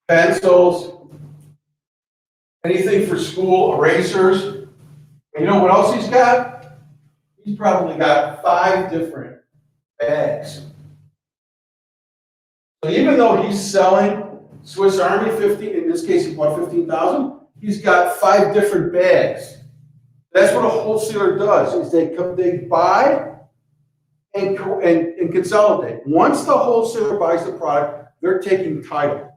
pencils, anything for school, erasers. And you know what else he's got? He's probably got 5 different bags. So even though he's selling Swiss Army 15, in this case he bought 15,000, he's got 5 different bags That's what a wholesaler does, is they buy and consolidate. Once the wholesaler buys the product, they're taking title.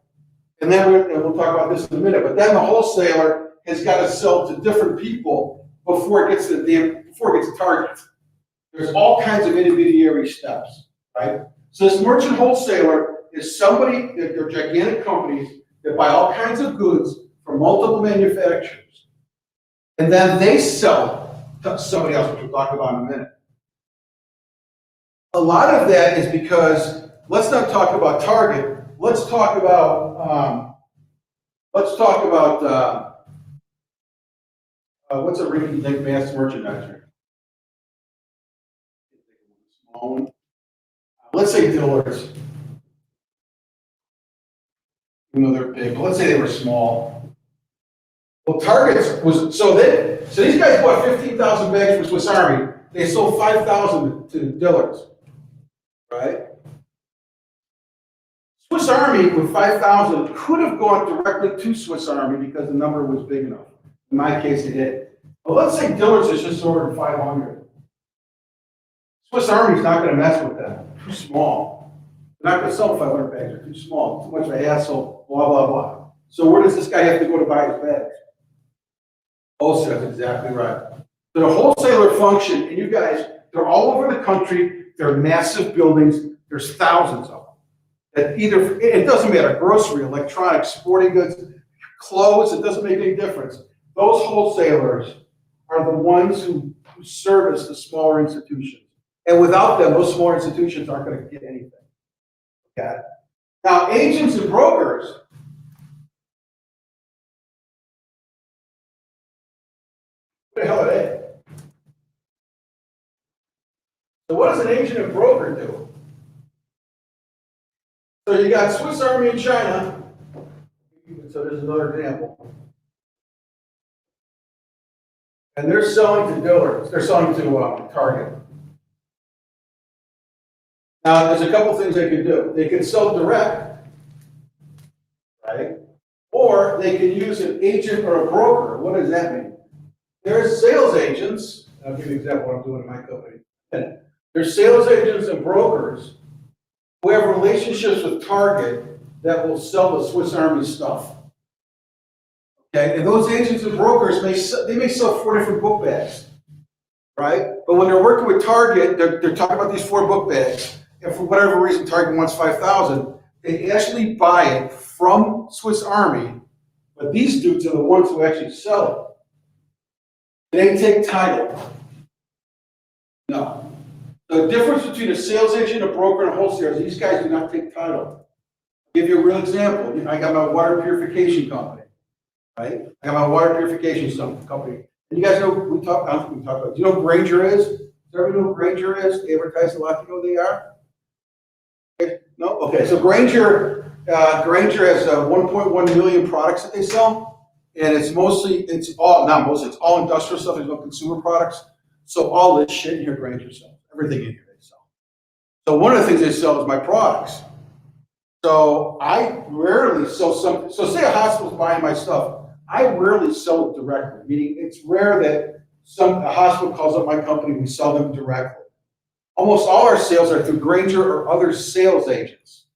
And then we'll talk about this in a minute, but then the wholesaler has got to sell to different people before it gets to target. There's all kinds of intermediary steps, right? So this merchant wholesaler is somebody, they're gigantic companies that buy all kinds of goods from multiple manufacturers. And then they sell to somebody else, which we'll talk about in a minute. A lot of that is because, let's not talk about Target, let's talk about what's a rinky-dink mass merchandiser? Small one. Let's say Dillard's. Even though they're big, but let's say they were small. Well, Target's was, so these guys bought 15,000 bags for Swiss Army. They sold 5,000 to Dillard's, right? Swiss Army with 5,000 could have gone directly to Swiss Army because the number was big enough. In my case, it did. But let's say Dillard's is just ordered 500. Swiss Army's not going to mess with them. Too small. They're not going to sell 500 bags. They're too small. Too much of a hassle. Blah blah blah. So where does this guy have to go to buy his bags? Wholesale. That's exactly right. So the wholesaler function, and you guys, they're all over the country. They're massive buildings. There's thousands of them. That either, it doesn't matter, grocery, electronics, sporting goods, clothes, it doesn't make any difference. Those wholesalers are the ones who service the smaller institutions. And without them, those smaller institutions aren't going to get anything. Okay? Now, agents and brokers, what the hell are they? So what does an agent and broker do? So you got Swiss Army in China. So there's another example. And they're selling to Dillard's. They're selling to Target. Now, there's a couple things they can do. They can sell direct, right? Or they can use an agent or a broker. What does that mean? There's sales agents. I'll give you an example of what I'm doing in my company. And there's sales agents and brokers who have relationships with Target that will sell the Swiss Army stuff. Okay, and those agents and brokers may sell 4 different book bags, right? But when they're working with Target, they're talking about these 4 book bags, and for whatever reason, Target wants 5,000. They actually buy it from Swiss Army, but these dudes are the ones who actually sell it. They take title. No. The difference between a sales agent, a broker, and a wholesaler is these guys do not take title. I'll give you a real example. I got my water purification company, right? I got my water purification company. And you guys know, we talk about, do you know who Granger is? Does everybody know who Granger is? They advertise a lot. Do you know who they are? Okay. No? Okay, so Granger has 1.1 million products that they sell. And it's all industrial stuff. There's no consumer products. So all this shit in here, Granger sells. Everything in here they sell. So one of the things they sell is my products. So I rarely sell something. So say a hospital's buying my stuff. I rarely sell it directly, meaning it's rare that a hospital calls up my company, we sell them directly. Almost all our sales are through Granger or other sales agents.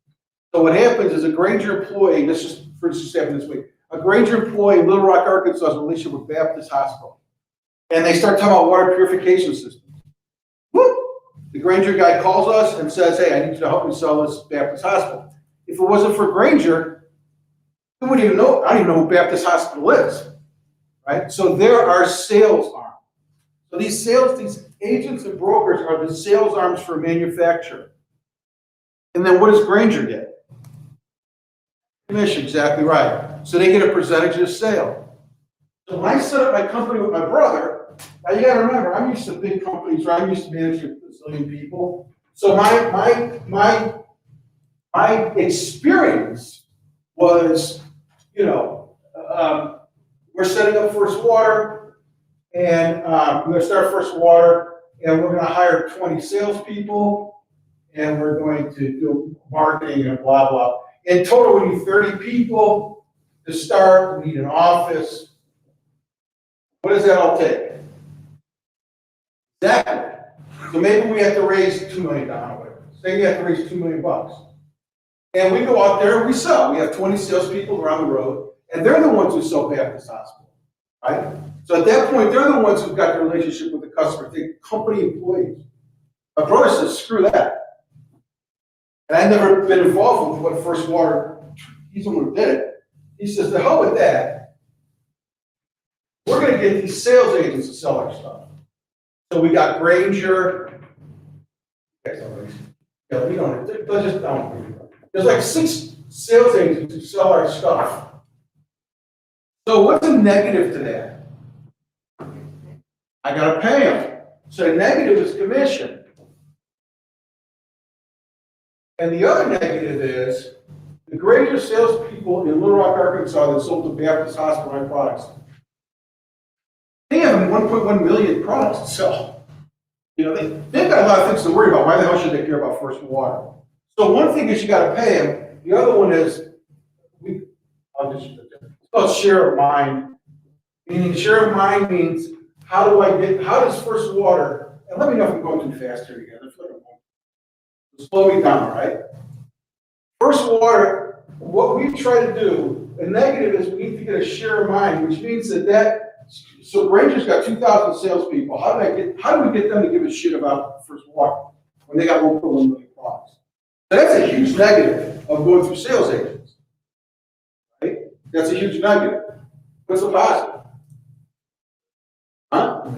So what happens is a Granger employee, this is for instance happened this week, a Granger employee in Little Rock, Arkansas has a relationship with Baptist Hospital. And they start talking about water purification systems. Whoop! The Granger guy calls us and says, hey, I need you to help me sell this Baptist Hospital. If it wasn't for Granger, who wouldn't even know? I don't even know who Baptist Hospital is, right? So there are sales arms. So these agents and brokers are the sales arms for a manufacturer. And then what does Granger get? Commission, exactly right. So they get a percentage of the sale. So when I set up my company with my brother, now you got to remember, I'm used to big companies, right? I'm used to managing a zillion people. So my experience was, we're setting up First Water, and we're going to start First Water, and we're going to hire 20 salespeople, and we're going to do marketing and blah, blah. In total, we need 30 people to start. We need an office. What does that all take? Exactly. So maybe we have to raise $2 million or whatever. Say we have to raise $2 million. And we go out there and we sell. We have 20 salespeople around the road, and they're the ones who sell Baptist Hospital, right? So at that point, they're the ones who've got the relationship with the customer, the company employees. My brother says, screw that. And I've never been involved with what First Water, he's the one who did it. He says, the hell with that. We're going to get these sales agents to sell our stuff. So we got Granger. Yeah, we don't, just don't. There's like 6 sales agents who sell our stuff. So what's a negative to that? I gotta pay them. So the negative is commission. And the other negative is the Granger salespeople in Little Rock, Arkansas that sold the Baptist Hospital my products. They have 1.1 million products to sell. You know, they've got a lot of things to worry about. Why the hell should they care about First Water? So one thing is you got to pay them. The other one is it's called share of mind. Meaning share of mind means how does First Water? And let me know if I'm going too fast here again. Slow me down, right? First Water, what we try to do, the negative is we need to get a share of mind, which means so Granger's got 2,000 salespeople. How do we get them to give a shit about First Water when they got 1.1 million products? So that's a huge negative of going through sales agents, right? That's a huge negative. What's the positive? Huh?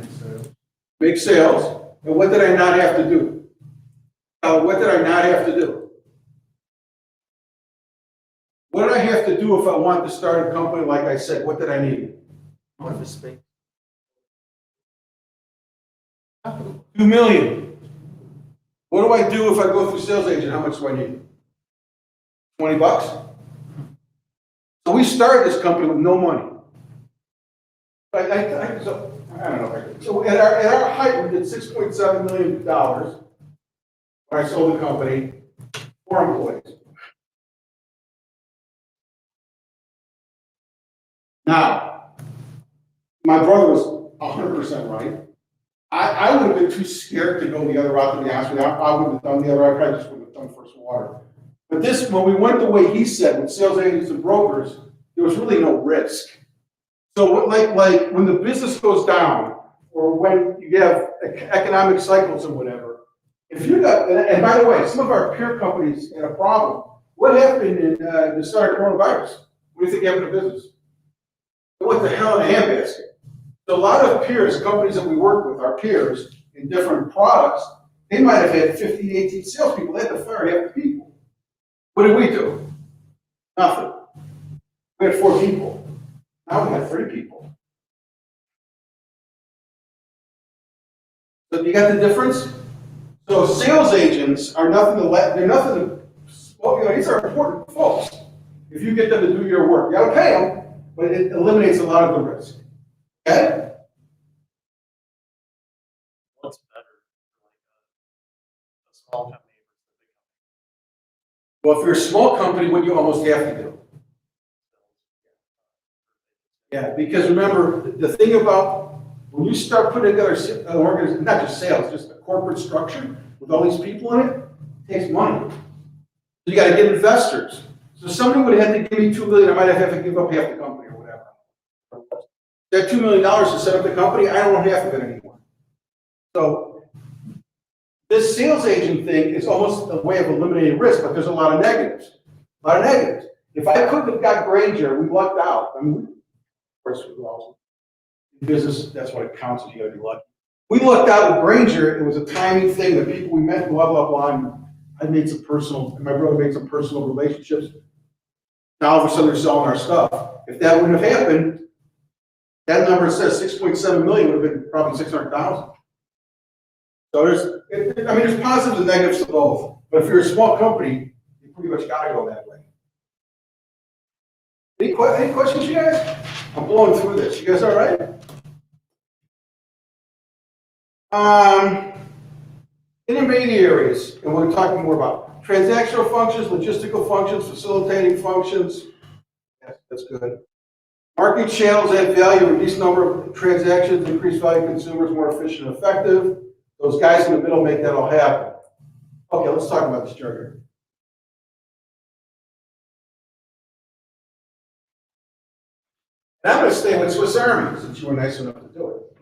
Make sales. And what did I not have to do? What did I not have to do? What did I have to do if I wanted to start a company? Like I said, what did I need? Office space. $2 million. What do I do if I go through sales agent? How much do I need? $20? So we started this company with no money. I don't know. So at our height, we did $6.7 million when I sold the company, 4 employees. Now, my brother was 100% right. I would have been too scared to go the other route, to be honest with you. I would have done the other route. I probably just would have done First Water. But this, when we went the way he said, with sales agents and brokers, there was really no risk. So like when the business goes down, or when you have economic cycles or whatever, if you got, and by the way, some of our peer companies had a problem. What happened in the start of coronavirus? What do you think happened to business? It went to hell in a handbasket. So a lot of peers, companies that we work with, our peers in different products, they might have had 50, 18 salespeople. They had to fire half the people. What did we do? Nothing. We had 4 people. Now we have 3 people. So you got the difference? So sales agents are nothing to they're nothing to, well, you know, these are important folks. If you get them to do your work, you gotta pay them, but it eliminates a lot of the risk. Okay? What's better, like a small company versus a big company? Well, if you're a small company, what you almost have to do. Yeah, because remember, the thing about when you start putting together an organization, not just sales, just a corporate structure with all these people in it, it takes money. So you got to get investors. So somebody would have to give me $2 million. I might have to give up half the company or whatever. That $2 million to set up the company, I don't want half of it anymore. So this sales agent thing is almost a way of eliminating risk, but there's a lot of negatives. A lot of negatives. If I couldn't have got Granger, we lucked out. I mean, of course, we lost. In business, that's what it counts, is you gotta be lucky. We lucked out with Granger. It was a timing thing, the people we met, blah, blah, blah. And I made some personal, and my brother made some personal relationships. Now all of a sudden they're selling our stuff. If that wouldn't have happened, that number says 6.7 million would have been probably 600,000. So there's positives and negatives to both. But if you're a small company, you pretty much gotta go that way. Any questions, you guys? I'm blowing through this. You guys all right? Intermediaries, and we're talking more about transactional functions, logistical functions, facilitating functions. Yes, that's good. Marketing channels add value, reduce number of transactions, increase value to consumers, more efficient and effective. Those guys in the middle make that all happen. Okay, let's talk about this chart here. And I'm gonna stay with Swiss Army, since you were nice enough to do it.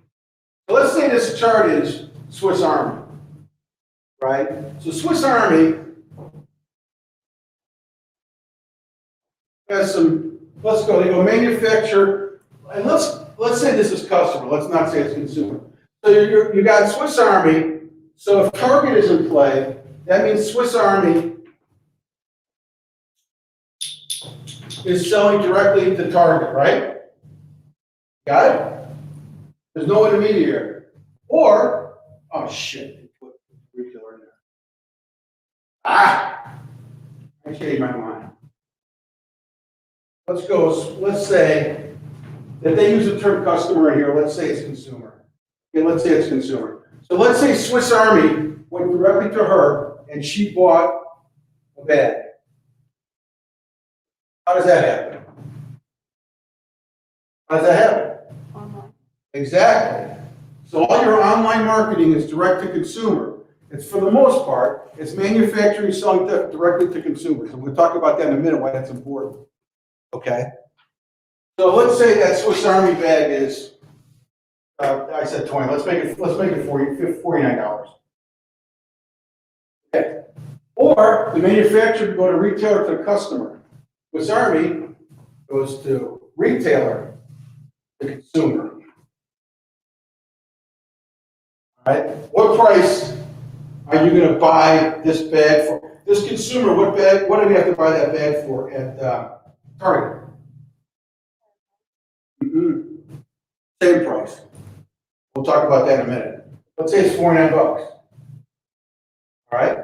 So let's say this chart is Swiss Army, right? So Swiss Army has some, let's go, they go manufacturer, and let's say this is customer, let's not say it's consumer. So you got Swiss Army, so if Target is in play, that means Swiss Army is selling directly to Target, right? Got it? There's no intermediary. Or, oh shit, they put retailer in there. I changed my mind. Let's say that they use the term customer in here, let's say it's consumer. Okay, let's say it's consumer. So let's say Swiss Army went directly to her and she bought a bag. How does that happen? How does that happen? Online. Exactly. So all your online marketing is direct to consumer. It's for the most part, it's manufacturing, selling directly to consumers. And we'll talk about that in a minute, why that's important. Okay? So let's say that Swiss Army bag is, I said 20, let's make it $49. Okay. Or the manufacturer would go to retailer to customer. Swiss Army goes to retailer to consumer. All right? What price are you going to buy this bag for? This consumer, what do we have to buy that bag for at Target? Same price. We'll talk about that in a minute. Let's say it's $49. All right?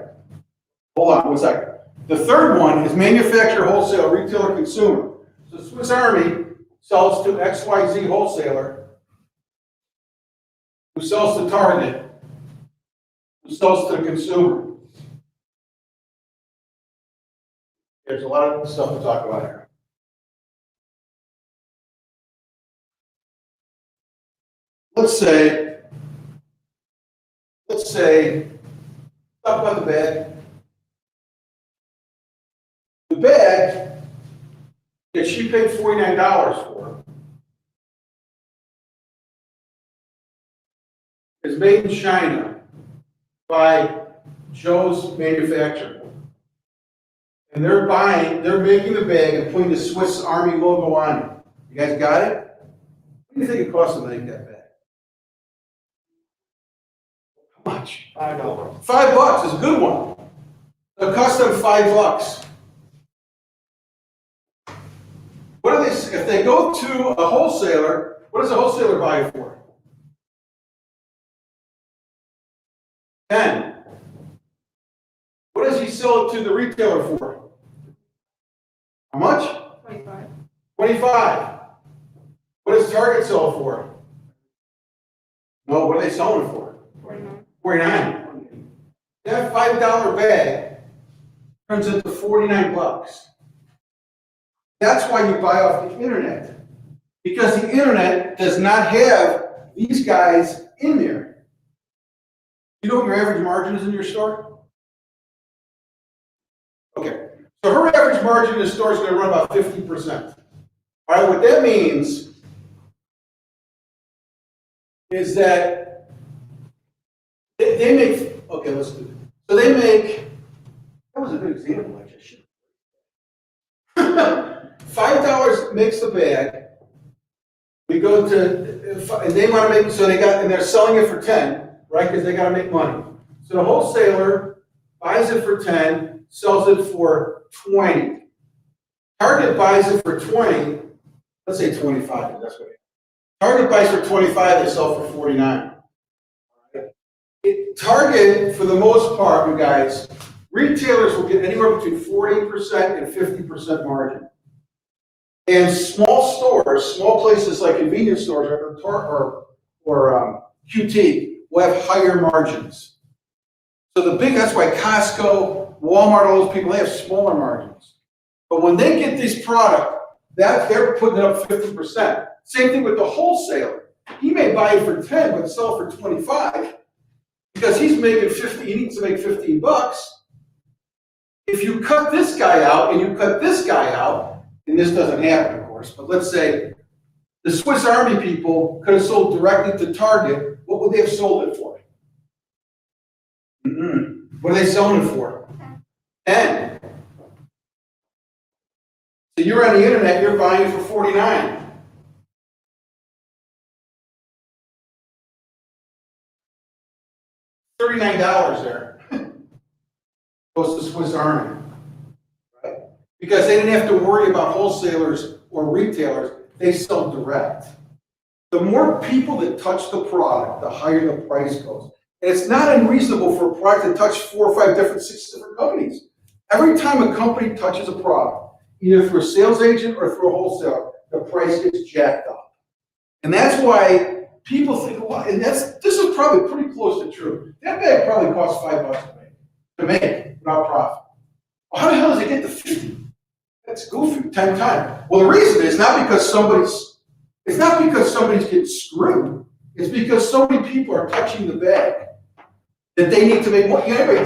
Hold on 1 second. The third one is manufacturer, wholesale, retailer, consumer. So Swiss Army sells to XYZ wholesaler, who sells to Target, who sells to the consumer. There's a lot of stuff to talk about here. Let's say, talk about the bag. The bag that she paid $49 for is made in China by Joe's manufacturer. And they're making the bag and putting the Swiss Army logo on it. You guys got it? What do you think it costs them to make that bag? How much? $5. $5 is a good one. It'll cost them $5. What do they, if they go to a wholesaler, what does a wholesaler buy it for? 10. What does he sell it to the retailer for? How much? 25. 25. What does Target sell it for? No, what are they selling it for? 49. 49. That $5 bag turns into $49. That's why you buy off the internet. Because the internet does not have these guys in there. You know what your average margin is in your store? Okay. So her average margin in the store is going to run about 50%. All right, what that means is that they make, okay, let's do it. So they make, that was a good example, I just should. $5 makes the bag. We go to, and they want to make, so they got, and they're selling it for 10, right? Because they got to make money. So the wholesaler buys it for 10, sells it for 20. Target buys it for 20, let's say 25, that's what it is. Target buys for 25, they sell for 49. Target, for the most part, you guys, retailers will get anywhere between 40% and 50% margin. And small stores, small places like convenience stores or QT will have higher margins. So the big, that's why Costco, Walmart, all those people, they have smaller margins. But when they get this product, that they're putting it up 50%. Same thing with the wholesaler. He may buy it for 10, but sell it for 25. because he's making 50, he needs to make 15 bucks. If you cut this guy out and you cut this guy out, and this doesn't happen, of course, but let's say the Swiss Army people could have sold directly to Target, what would they have sold it for? What are they selling it for? 10. So you're on the internet, you're buying it for 49. $39 there goes to Swiss Army, right? Because they didn't have to worry about wholesalers or retailers, they sell direct. The more people that touch the product, the higher the price goes. And it's not unreasonable for a product to touch 4 or 5 different, 6 different companies. Every time a company touches a product, either through a sales agent or through a wholesaler, the price gets jacked up. And that's why people think, well, and this is probably pretty close to true. That bag probably costs $5 to make without profit. Well, how the hell does it get to 50? That's goofy, 10 times. Well, the reason is not because somebody's getting screwed. It's because so many people are touching the bag that they need to make money. Anybody who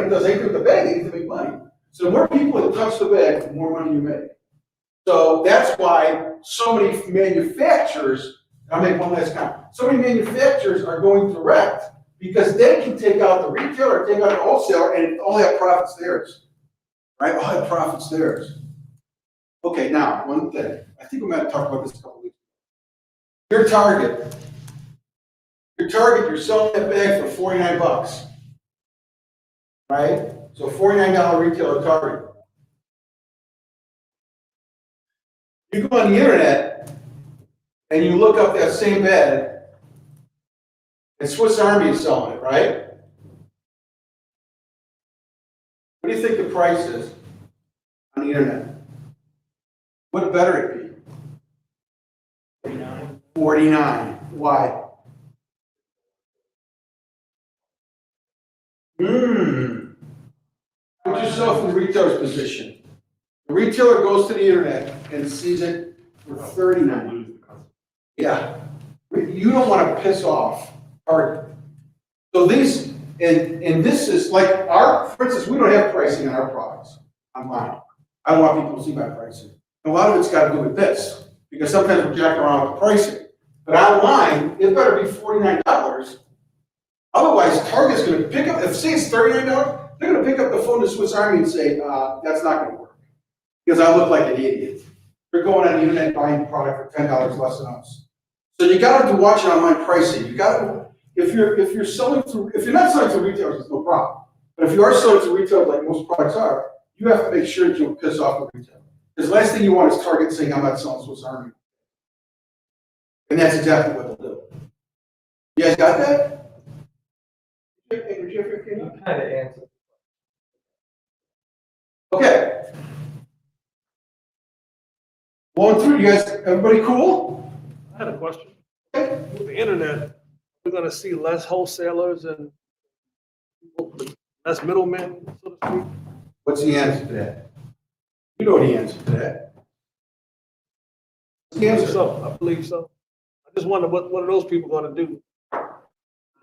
does anything with the bag, they need to make money. So the more people that touch the bag, the more money you make. So that's why so many manufacturers, I'll make one last comment, so many manufacturers are going direct because they can take out the retailer, take out the wholesaler, and all that profit's theirs. Right? All that profit's theirs. Okay, now, one thing. I think we might have talked about this a couple weeks ago. Your Target, you're selling that bag for 49 bucks. Right? So $49 retail at Target. You go on the internet and you look up that same bag, and Swiss Army is selling it, right? What do you think the price is on the internet? What better it be? 49. 49. Why? Put yourself in the retailer's position. The retailer goes to the internet and sees it for 39. Yeah. You don't want to piss off Target. So these, and this is like for instance, we don't have pricing on our products online. I don't want people to see my pricing. And a lot of it's got to do with this, because sometimes we're jacking around with the pricing. But online, it better be $49. Otherwise, Target's going to pick up, if say it's $39, they're going to pick up the phone to Swiss Army and say, that's not going to work, because I look like an idiot. They're going on the internet buying the product for $10 less than us. So you got to watch online pricing. You got to, if you're not selling to retailers, it's no problem. But if you are selling to retailers like most products are, you have to make sure that you don't piss off the retailer. Because the last thing you want is Target saying, I'm not selling Swiss Army. And that's exactly what they'll do. You guys got that? Did you ever You kind of answered. Okay. Going through, you guys, everybody cool? I had a question. Okay. With the internet, we're gonna see less wholesalers and less middlemen, so to speak. What's the answer to that? You know the answer to that. What's the answer? I believe so. I just wonder what are those people gonna do?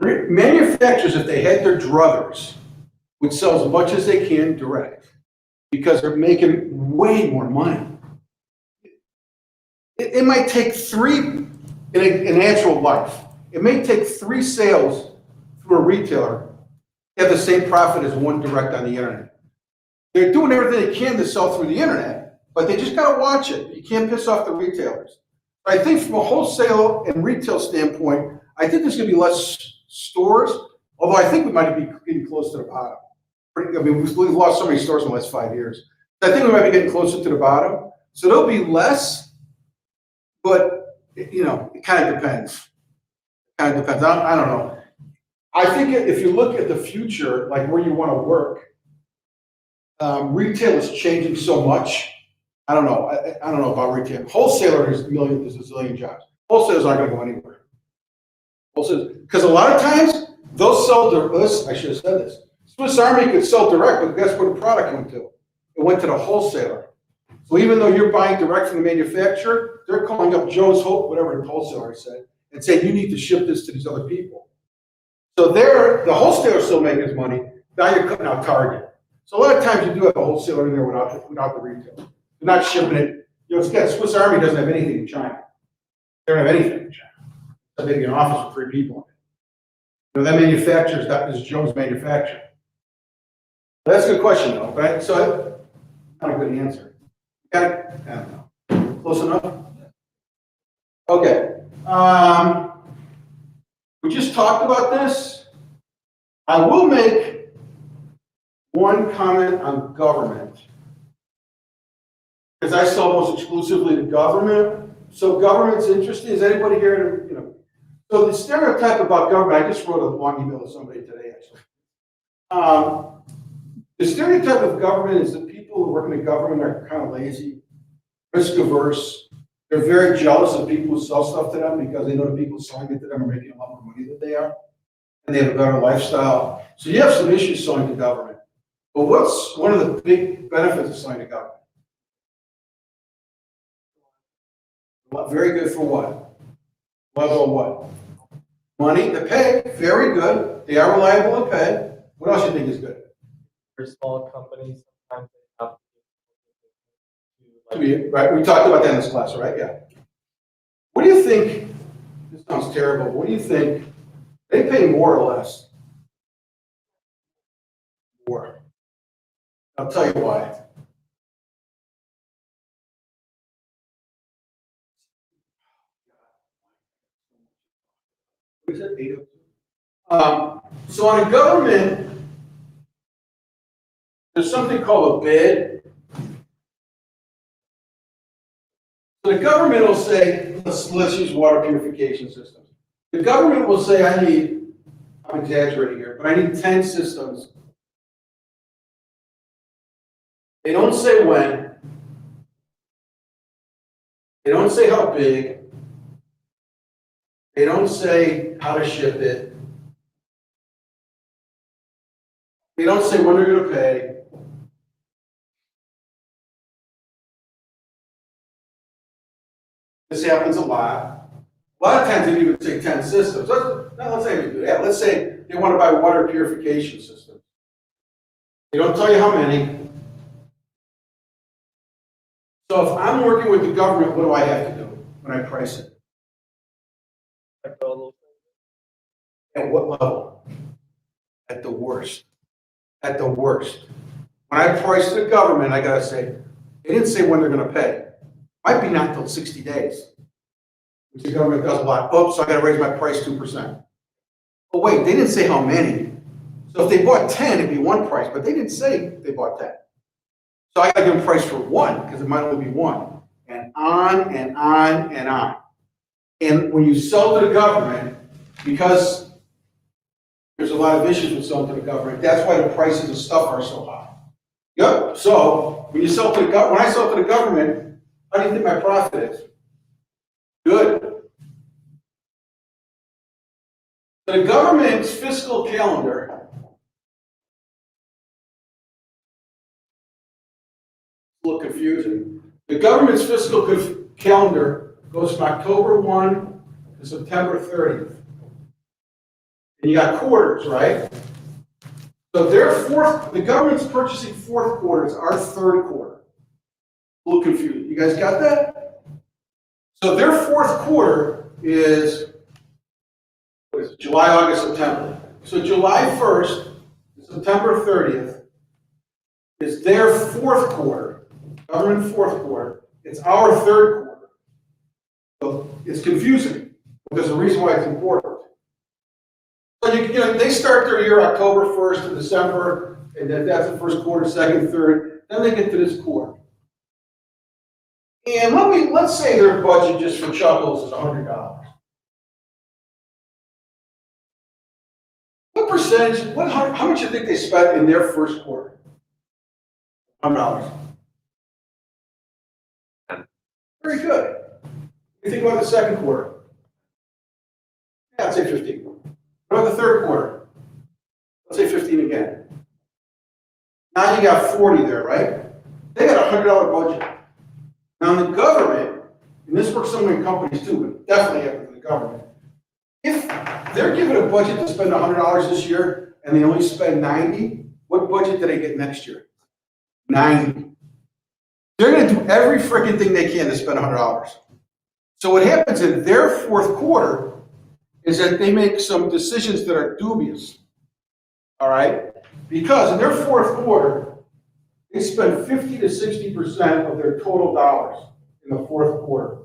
Manufacturers, if they had their druthers, would sell as much as they can direct, because they're making way more money. It might take 3 in an actual life. It may take 3 sales through a retailer to have the same profit as one direct on the internet. They're doing everything they can to sell through the internet, but they just got to watch it. You can't piss off the retailers. I think from a wholesale and retail standpoint, I think there's going to be less stores, although I think we might be getting close to the bottom. I mean, we've lost so many stores in the last 5 years. I think we might be getting closer to the bottom. So there'll be less, but, you know, it kind of depends. I don't know. I think if you look at the future, like where you want to work, retail is changing so much. I don't know. I don't know about retail. Wholesaler, there's a zillion jobs. Wholesalers aren't going to go anywhere. Because a lot of times, they'll sell I should have said this. Swiss Army could sell direct, but guess where the product went to? It went to the wholesaler. So even though you're buying direct from the manufacturer, they're calling up Joe's Hope, whatever the wholesaler said, and saying, you need to ship this to these other people. So the wholesaler's still making his money, now you're cutting out Target. So a lot of times you do have a wholesaler in there without the retail. They're not shipping it, Swiss Army doesn't have anything in China. They don't have anything in China. So maybe an office with 3 people in it. That manufactures, that is Jones Manufacturing. That's a good question though, right? So, not a good answer. Got it? I don't know. Close enough? Okay. We just talked about this. I will make one comment on government. Because I sell almost exclusively to government. So government's interesting. Is anybody here, so the stereotype about government, I just wrote a long email to somebody today, actually. The stereotype of government is that people who work in the government are kind of lazy, risk averse. They're very jealous of people who sell stuff to them because they know the people selling it to them are making a lot more money than they are. And they have a better lifestyle. So you have some issues selling to government. But what's one of the big benefits of selling to government? Very good for what? Level of what? Money, the pay, very good. They are reliable to pay. What else do you think is good? For small companies, sometimes they have Right, we talked about that in this class, right? Yeah. What do you think? This sounds terrible. What do you think? They pay more or less? More. I'll tell you why. What is it? 802? So on a government, there's something called a bid. So the government will say, let's use water purification systems. The government will say, I'm exaggerating here, but I need 10 systems. They don't say when. They don't say how big. They don't say how to ship it. They don't say when they're going to pay. This happens a lot. A lot of times they even say 10 systems. Let's say we do that. Let's say they want to buy water purification systems. They don't tell you how many. So if I'm working with the government, what do I have to do when I price it? At what level? At the worst. At the worst. When I price the government, I gotta say, they didn't say when they're gonna pay. Might be not until 60 days. Which the government does a lot. Oops, so I gotta raise my price 2%. Oh wait, they didn't say how many. So if they bought 10, it'd be one price, but they didn't say they bought 10. So I gotta give them a price for one, because it might only be one. And on and on and on. And when you sell to the government, because there's a lot of issues with selling to the government, that's why the prices of stuff are so high. Yep, so when you sell to the when I sell to the government, how do you think my profit is? Good. The government's fiscal calendar, a little confusing. The government's fiscal calendar goes from October 1 to September 30th. And you got quarters, right? So the government's purchasing fourth quarters, our third quarter. A little confusing. You guys got that? So their fourth quarter is, what is it, July, August, September. So July 1st to September 30th is their fourth quarter, government fourth quarter. It's our third quarter. So it's confusing, but there's a reason why it's important. So they start their year October 1st to December, and then that's the first quarter, second, third. Then they get to this quarter. And let's say their budget just for chuckles is $100. What percentage, how much do you think they spent in their first quarter? $100. Very good. You think about the second quarter? Yeah, I'd say 15. What about the third quarter? Let's say 15 again. Now you got 40 there, right? They got a $100 budget. Now in the government, and this works some in companies too, but definitely happens in the government, If they're given a budget to spend $100 this year and they only spend 90, what budget do they get next year? 90. They're gonna do every freaking thing they can to spend $100. So what happens in their fourth quarter is that they make some decisions that are dubious. All right? Because in their fourth quarter, they spend 50 to 60% of their total dollars in the fourth quarter.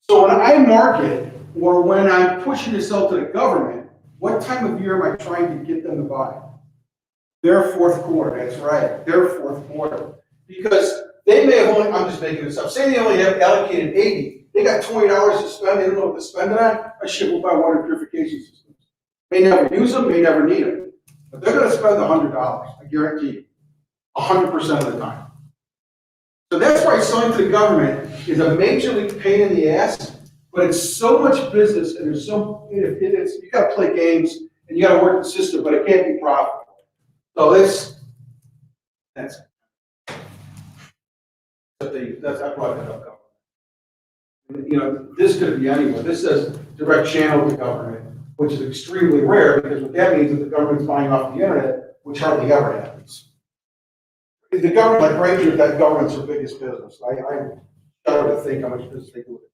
So when I market or when I'm pushing this out to the government, what time of year am I trying to get them to buy? Their fourth quarter, that's right, their fourth quarter. Because they may have only, I'm just making this up, say they only have allocated 80, they got $20 to spend, they don't know what to spend it on, I shit will buy water purification systems. May never use them, may never need them, but they're gonna spend $100, I guarantee you, 100% of the time. So that's why selling to the government is a majorly pain in the ass, but it's so much business and there's so, you gotta play games and you gotta work the system, but it can't be profitable. So that's I brought that up. You know, this could be anyone. This says direct channel to government, which is extremely rare because what that means is the government's buying off the internet, which hardly ever happens. The government, like Ranger, that government's their biggest business. I shudder to think how much business they do with it.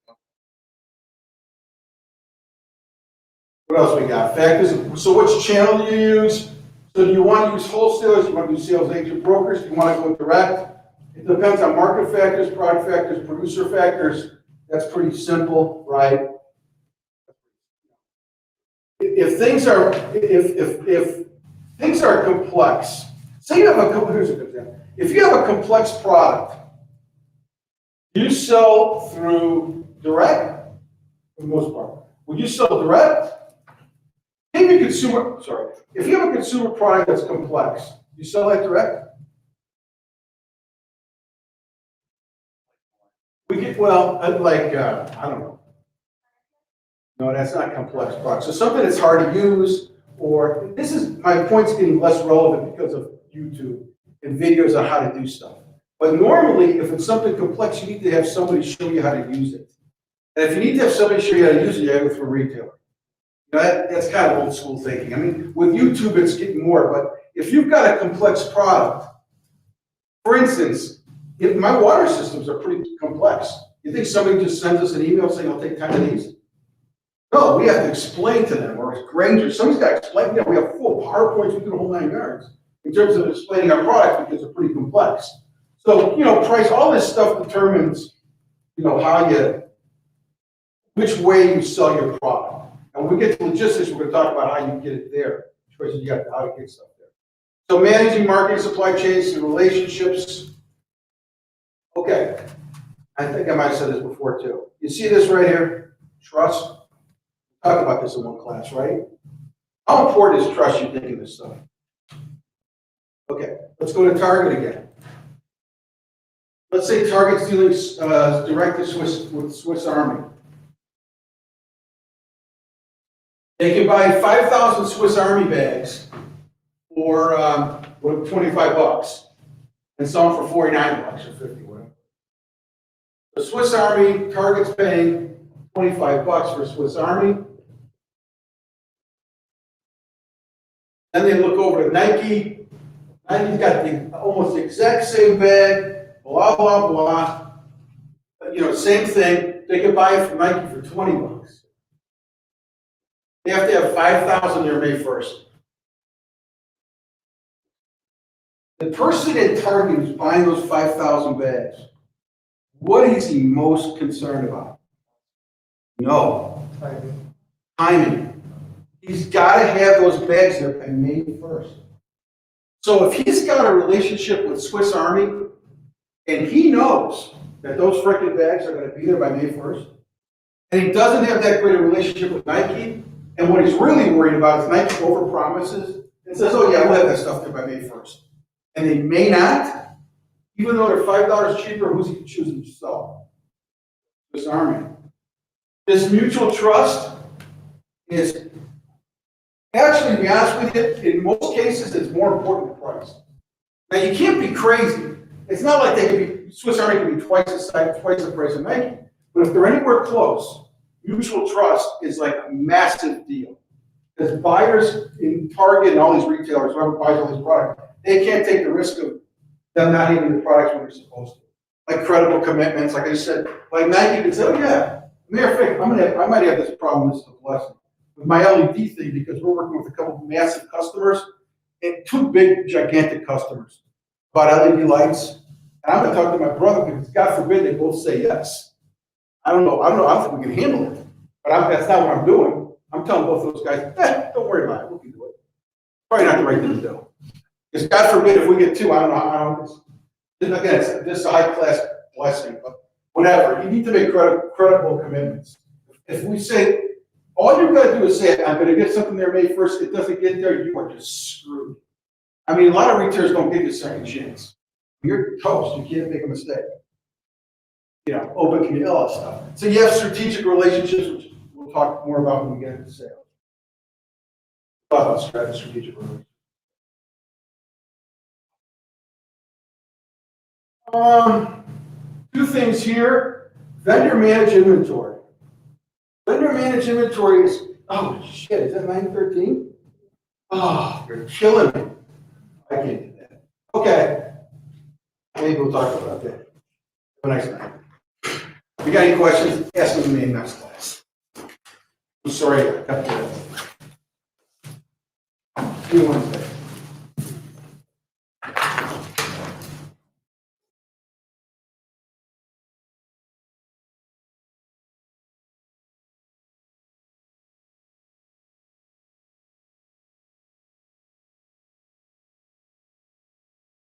What else we got? Factors. So which channel do you use? So do you want to use wholesalers? Do you want to do sales agent brokers? Do you want to go direct? It depends on market factors, product factors, producer factors. That's pretty simple, right? If things are complex, say you have here's a good example. If you have a complex product, you sell through direct for the most part. Would you sell direct? Maybe consumer, sorry. If you have a consumer product that's complex, you sell that direct? We get, well, like, I don't know. No, that's not complex product. So something that's hard to use, or this is, my point's getting less relevant because of YouTube and videos on how to do stuff. But normally, if it's something complex, you need to have somebody show you how to use it. And if you need to have somebody show you how to use it, you have to go through a retailer. You know, that's kind of old school thinking. I mean, with YouTube, it's getting more, but if you've got a complex product, for instance, if my water systems are pretty complex. You think somebody just sends us an email saying, I'll take 10 of these? No, we have to explain to them, or as Granger, somebody's got to explain, you know, we have full PowerPoints, we do the whole 9 yards in terms of explaining our products because they're pretty complex. So, you know, price, all this stuff determines, you know, which way you sell your product. And when we get to logistics, we're going to talk about how you get it there. Choices you got how to get stuff there. So managing marketing, supply chains, and relationships. Okay, I think I might have said this before too. You see this right here? Trust. Talk about this in one class, right? How important is trust, you think, in this stuff? Okay, let's go to Target again. Let's say Target's dealing direct with Swiss Army. They can buy 5,000 Swiss Army bags for $25 and sell them for 49 bucks or 50, whatever. The Swiss Army, Target's paying 25 bucks for Swiss Army. Then they look over to Nike. Nike's got the almost the exact same bag, blah, blah, blah. You know, same thing. They could buy it from Nike for 20 bucks. They have to have 5,000 there May 1st. The person at Target who's buying those 5,000 bags, what is he most concerned about? No. Timing. He's got to have those bags there by May 1st. So if he's got a relationship with Swiss Army and he knows that those frickin' bags are going to be there by May 1st, and he doesn't have that great a relationship with Nike, and what he's really worried about is Nike overpromises and says, oh yeah, we'll have that stuff there by May 1st. And they may not, even though they're $5 cheaper, who's he choosing to sell? Swiss Army. This mutual trust is, actually, to be honest with you, in most cases, it's more important than price. Now, you can't be crazy. It's not like Swiss Army can be twice the price of Nike. But if they're anywhere close, mutual trust is like a massive deal. Because buyers in Target and all these retailers, whoever buys all these products, they can't take the risk of them not having the products when they're supposed to. Like credible commitments, like I said, like Nike could say, oh yeah, matter of fact, I might have this problem, this is a blessing, with my LED thing, because we're working with a couple of massive customers, and two big, gigantic customers about LED lights. And I'm gonna talk to my brother, because God forbid they both say yes. I don't think we can handle it, but that's not what I'm doing. I'm telling both those guys, don't worry about it, we can do it. Probably not the right thing to do. Because God forbid if we get two, I don't know, again, this is a high class blessing, but whatever, you need to make credible commitments. If we say, all you've got to do is say, I'm gonna get something there May 1st, it doesn't get there, you are just screwed. I mean, a lot of retailers don't give you a second chance. You're toast, you can't make a mistake. You know, open community, all that stuff. So you have strategic relationships, which we'll talk more about when we get into sales. Talk about strategic relationships. Two things here. Vendor managed inventory. Vendor managed inventory is, oh shit, is that 913? Oh, you're killing me. I can't do that. Okay. Maybe we'll talk about that. Have a nice night. If you got any questions, ask them to me in next class. I'm sorry I cut that. See you Wednesday.